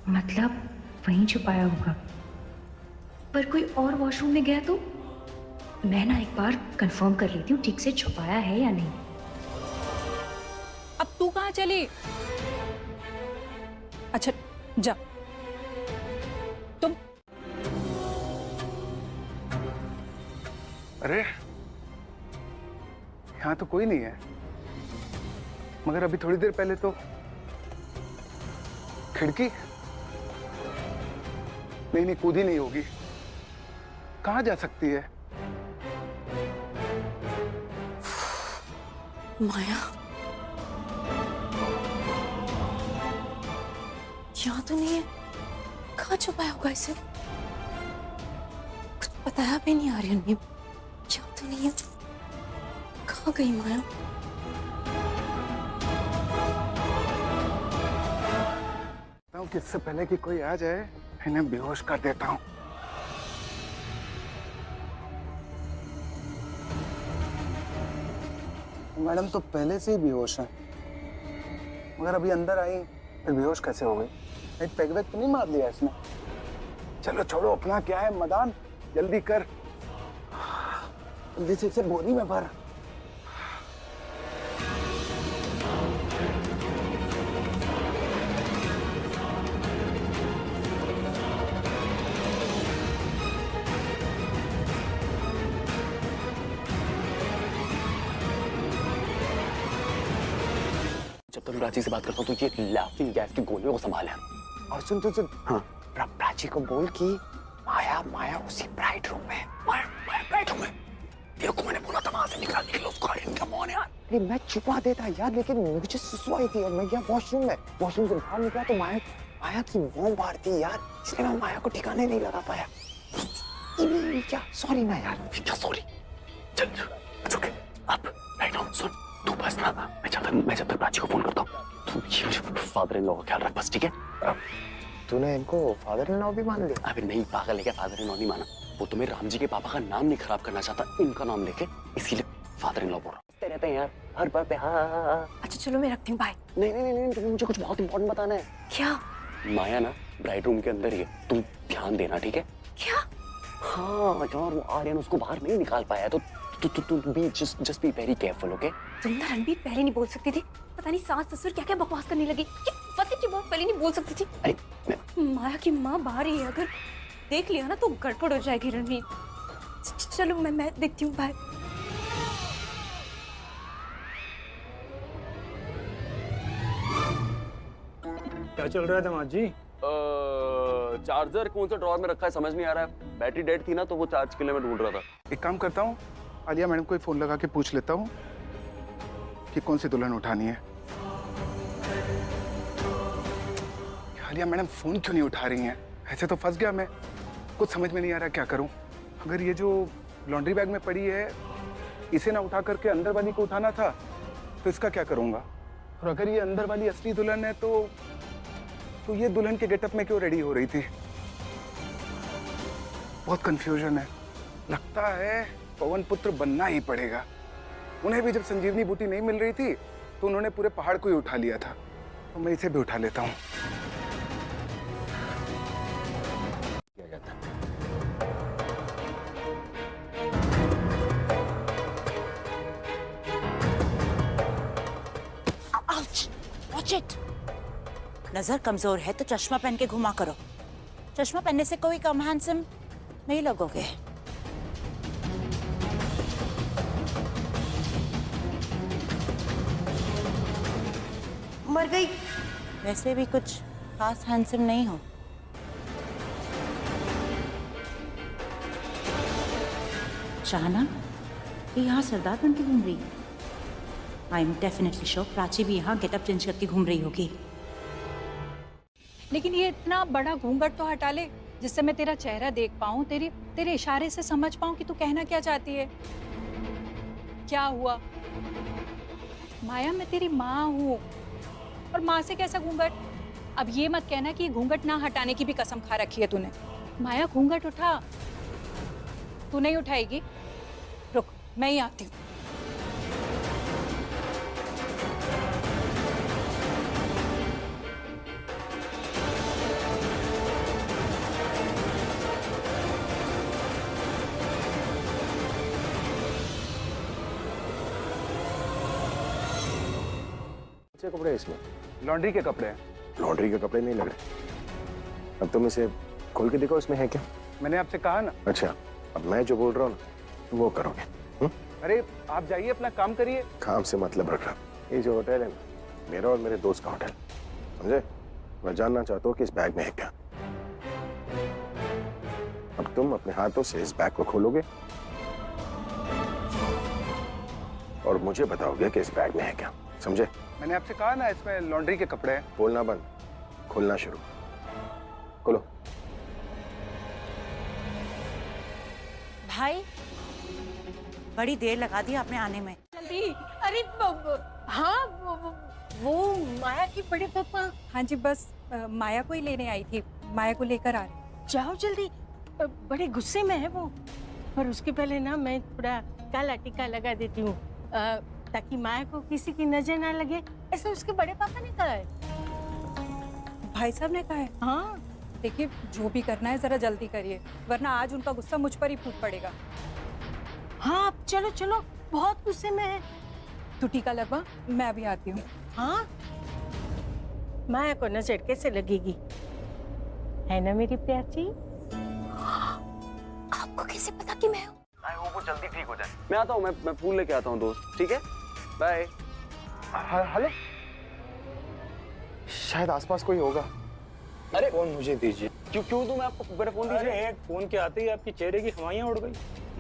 मतलब वहीं छुपाया होगा। पर कोई और वॉशरूम में गया तो मैं ना एक बार कंफर्म कर लेती हूँ ठीक से छुपाया है या नहीं। अब तू कहाँ चली? अच्छा जा तुम। अरे यहाँ तो कोई नहीं है, मगर अभी थोड़ी देर पहले तो खिड़की। नहीं, कूदी नहीं होगी। कहाँ जा सकती है? माया यहाँ तो नहीं है, कहाँ छुपाया होगा इसे? कुछ बताया भी नहीं आर्यन ने। यहाँ तो नहीं है, कहाँ गई माया? किससे पहले कि कोई आ जाए इन्हें बेहोश कर देता हूँ। मैडम तो पहले से ही बेहोश है, मगर अभी अंदर आई फिर बेहोश कैसे हो गई? एक पैग वैग तो नहीं मार लिया इसने? चलो छोड़ो, अपना क्या है मदान, जल्दी कर, जल्दी से इसे बोरी में भर। जब तक प्राची से बात करता हूँ तो ये लाफिंग गैस की गोलियों को संभाले। और सुन सुन सुन, हाँ प्राची को बोल कि माया उसी ब्राइट रूम में। माया ब्राइट रूम में। देखो मैंने बोला था वहां से निकाल निकलो उसको। कम ऑन यार। अरे मैं छुपा देता यार, लेकिन मुझे सुसु आई थी और मैं गया वॉशरूम में। वॉशरूम से बाहर निकला तो माया माया की मॉम बाहर थी यार, इसलिए मैं माया को ठिकाने नहीं लगा पाया। ये क्या सॉरी ना यार, क्या सॉरी। चल इट्स ओके। अब राइट नाउ सुन, तू बस ना, मैं जब तक प्राची को फोन करता हूँ, तू फादर इन लॉ का ख्याल रख बस, ठीक है? तूने इनको फादर इन लॉ भी मान लिया? अबे नहीं पागल है क्या, फादर इन लॉ नहीं माना। वो तुम्हें राम जी के पापा का नाम नहीं खराब करना चाहता, इनका नाम लेके, इसीलिए फादर इन लॉ बोल रहा हूँ। रहते हैं यार हर बार पे। हाँ। अच्छा चलो मैं रखती हूँ, बाय। नहीं, तुम्हें मुझे कुछ बहुत इंपॉर्टेंट बताना है। क्या? माया ना ब्राइड रूम के अंदर ही है, तुम ध्यान देना, ठीक है? क्या? हाँ यार, वो आर्यन उसको बाहर नहीं निकाल पाया, तो तू be just be very careful, okay? तुम ना रणबीर पहले नहीं बोल सकती थी, पता नहीं सास ससुर क्या क्या बकवास करने लगी। ये फतेह की बात पहले नहीं बोल सकती थी। अरे माया की माँ बाहर ही है, अगर देख लिया ना तो गड़बड़ हो जाएगी रणबीर। चलो मैं देखती हूँ, बाय। क्या चल रहा है दामाद जी? चार्जर कौन सा ड्रॉअर में रखा है समझ नहीं आ रहा है, बैटरी डेड थी ना तो वो चार्ज के लिए मैं ढूंढ रहा था। एक काम करता हूँ, आलिया मैडम को फोन लगा के पूछ लेता हूँ कि कौन सी दुल्हन उठानी है। आलिया मैडम फोन क्यों नहीं उठा रही हैं? ऐसे तो फंस गया मैं, कुछ समझ में नहीं आ रहा क्या करूँ। अगर ये जो लॉन्ड्री बैग में पड़ी है इसे ना उठा करके अंदर वाली को उठाना था तो इसका क्या करूँगा? और अगर ये अंदर वाली असली दुल्हन है तो ये दुल्हन के गेटअप में क्यों रेडी हो रही थी? बहुत कंफ्यूजन है। लगता है पवन पुत्र बनना ही पड़ेगा। उन्हें भी जब संजीवनी बूटी नहीं मिल रही थी तो उन्होंने पूरे पहाड़ को ही उठा लिया था, तो मैं इसे भी उठा लेता हूँ। Watch it. नजर कमजोर है तो चश्मा पहन के घुमा करो, चश्मा पहनने से कोई कम हैंडसम नहीं लगोगे। मर गई। वैसे भी कुछ खास हैंडसम नहीं हो। चाहना ये यहाँ सरदार बन के घूम रही है। I am definitely sure Prachi भी यहाँ गेटअप चेंज करके घूम रही होगी। लेकिन ये इतना बड़ा घूंघट तो हटा ले जिससे मैं तेरा चेहरा देख पाऊं, तेरे इशारे से समझ पाऊं कि तू कहना क्या चाहती है। क्या हुआ? माया मैं तेरी माँ हूँ, और माँ से कैसा घूंघट? अब ये मत कहना कि घूंघट ना हटाने की भी कसम खा रखी है तूने। माया घूंघट उठा। तू नहीं उठाएगी? रुक मैं ही आती हूँ। कपड़े इसमें लॉन्ड्री के कपड़े हैं। लॉन्ड्री के कपड़े नहीं लग रहे। अब तुम इसे खोल के देखो इसमें है क्या। मैंने आपसे कहा ना। अच्छा, अब मैं जो बोल रहा हूँ ना वो करोगे। अरे आप जाइए अपना काम करिए। काम से मतलब रख रहा। ये जो होटल है ना मेरा और मेरे दोस्त का होटल, समझे? मैं जानना चाहता हूँ कि इस बैग में है क्या। अब तुम अपने हाथों से इस बैग को खोलोगे और मुझे बताओगे कि इस बैग में है क्या, समझे? मैंने आपसे कहा ना इसमें लॉन्ड्री के कपड़े हैं। बोलना बंद, खोलना शुरू। खोलो। भाई बड़ी देर लगा दी आपने आने में। जल्दी। अरे हाँ वो माया की बड़े पापा। हाँ जी, बस माया को ही लेने आई थी, माया को लेकर आ रही। जाओ जल्दी, बड़े गुस्से में है वो। और उसके पहले ना मैं थोड़ा काला टीका लगा देती हूँ ताकि माया को किसी की नजर ना लगे, ऐसा उसके बड़े पापा ने कहा है। भाई साहब ने कहा है? हाँ देखिए, जो भी करना है जरा जल्दी करिए, वरना आज उनका गुस्सा मुझ पर ही फूट पड़ेगा। हाँ चलो चलो, बहुत गुस्से में है। तू टीका लगवा, मैं अभी आती हूँ। हाँ माया को नजर कैसे लगेगी, है ना मेरी प्यारी? आपको कैसे पता कि मैं हूँ? वो जल्दी ठीक हो जाए। मैं आता हूँ, मैं फूल लेके आता हूँ दोस्त, ठीक है? बाय। हेलो, शायद आसपास कोई होगा। अरे फोन मुझे दीजिए। क्यों क्यों दूं मैं आपको? मेरा फोन दीजिए। अरे एक फोन के आते ही आपकी चेहरे की हवाइयां उड़ गई।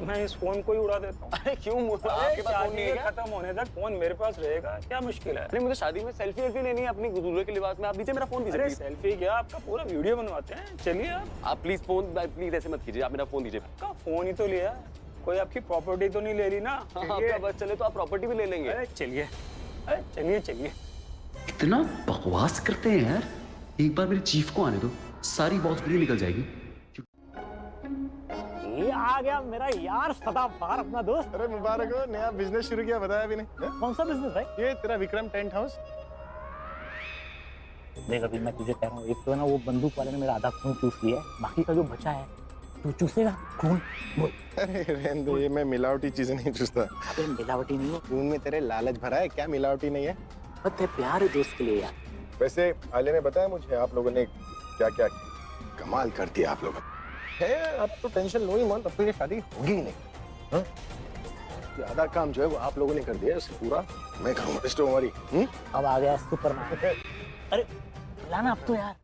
मैं इस फोन को ही उड़ा देता हूँ। अरे क्यों? आपके पास फोन नहीं है क्या? खत्म होने तक फोन मेरे पास रहेगा, क्या मुश्किल है? नहीं, मुझे शादी में सेल्फी वेल्फी लेनी है अपनी दूल्हे के लिबास में। आप दीजिए मेरा फोन दीजिए। अरे सेल्फी क्या, आपका पूरा वीडियो बनवाते हैं। चलिए आप प्लीज फोन, प्लीज ऐसे मत कीजिए। आप मेरा फोन दीजिए। आपका फोन ही तो लिया, कोई आपकी प्रॉपर्टी तो नहीं ले ली ना? आपका बस चले तो आप प्रॉपर्टी भी ले लेंगे। अरे चलिए, अरे चलिए चलिए। इतना बकवास करते हैं यार। एक बार मेरे चीफ को आने दो, सारी बॉस भी निकल जाएगी। ये आ गया मेरा यार सदाबहार अपना दोस्त। अरे मुबारक हो, नया बिजनेस शुरू किया, बताया भी नहीं। कौन सा बिजनेस भाई? ये तेरा विक्रम टेंट हाउस। देख अभी मैं तुझे कह रहा हूँ, एक तो है ना वो बंदूक वाले ने मेरा आधा खून चूस लिया है, बाकी का जो बचा है तू चूसेगा खून। बोल। अरे रहने दो, ये मैं मिलावटी चीजें नहीं चूसता। अबे मिलावटी नहीं है, खून में तेरे लालच भरा है, क्या मिलावटी नहीं है? बस प्यार है दोस्त के लिए यार। वैसे आलिया ने बताया मुझे आप लोगों ने क्या क्या कमाल कर दिया आप लोगों है। आप तो टेंशन लो ही मत, अब तो ये शादी होगी ही नहीं। हाँ? ये आधा काम जो है वो आप लोगों ने कर दिया, इसे पूरा मैं करूँगा। मिस्टर उमरी, अब आ गया सुपरमैन। अरे लाना अब तो यार।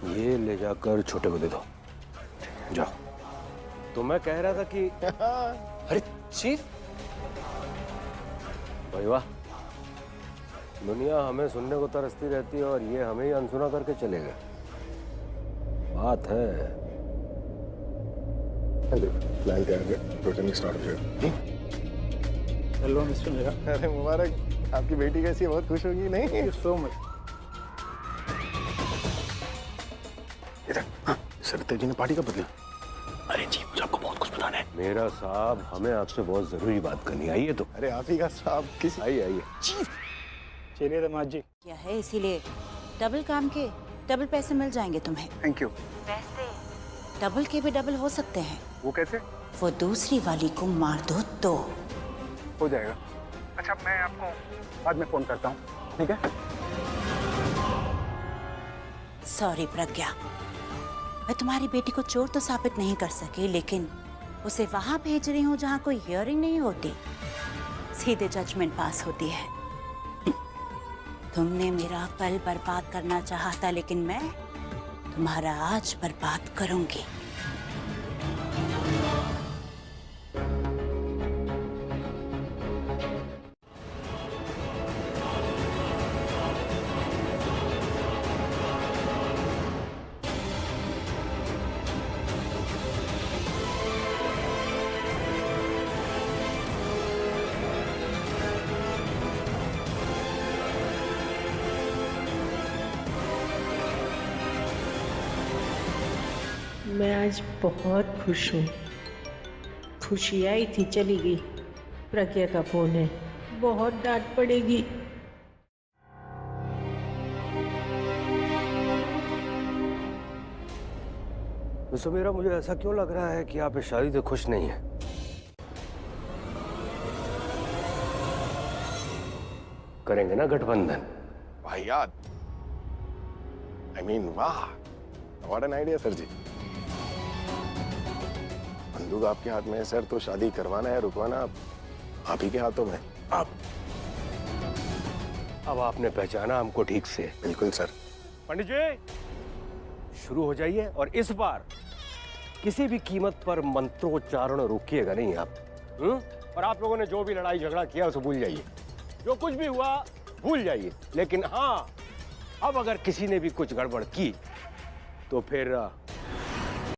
ये ले जाकर छोटे को दे दो, जाओ। तो मैं कह रहा था कि अरे चीफ भाई वाह, दुनिया हमें सुनने को तरसती रहती है और ये हमें ही अनसुना करके चले गए। बात है। प्लान तैयार है, प्रोजेक्ट स्टार्ट हो जाएगा। हेलो मिस्टर मेरा। अरे मुबारक, आपकी बेटी कैसी है? बहुत खुश होगी नहीं? Thank you so much. इधर सरतेज जी ने पार्टी का बदला। अरे जी, मुझे आपको बहुत कुछ बताना है। मेरा साहब, हमें आपसे बहुत जरूरी बात करनी। आइए तो। अरे आप ही का साहब किस? आइए आइए। चलिए दामाद जी। क्या है, इसीलिए डबल काम के डबल पैसे मिल जाएंगे तुम्हें। Thank you. पैसे डबल के भी डबल हो सकते हैं। वो कैसे? वो दूसरी वाली को मार दो तो हो जाएगा। अच्छा मैं आपको बाद में फोन करता हूँ, ठीक है? सॉरी प्रज्ञा, मैं तुम्हारी बेटी को चोर तो साबित नहीं कर सकी, लेकिन उसे वहां भेज रही हूँ जहाँ कोई हियरिंग नहीं होती, सीधे जजमेंट पास होती है। तुमने मेरा कल बर्बाद करना चाहा था, लेकिन मैं तुम्हारा आज बर्बाद करूंगी। मैं आज बहुत खुश हूँ। खुशी आई थी, चली गई। प्रज्ञा का फोन है, बहुत डांट पड़ेगी। तो मेरा मुझे ऐसा क्यों लग रहा है कि आप इस शादी से खुश नहीं हैं? करेंगे ना गठबंधन? वाहियात, I mean, वाह, व्हाट एन आइडिया सर जी। बंदूक आपके हाथ में है सर, तो शादी करवाना है रुकवाना आप ही के हाथों में। आप अब आपने पहचाना हमको ठीक से। बिल्कुल सर। पंडित जी, शुरू हो जाइए, और इस बार किसी भी कीमत पर मंत्रोच्चारण रोकिएगा नहीं आप। और आप लोगों ने जो भी लड़ाई झगड़ा किया उसे भूल जाइए, जो कुछ भी हुआ भूल जाइए। लेकिन हाँ, अब अगर किसी ने भी कुछ गड़बड़ की तो फिर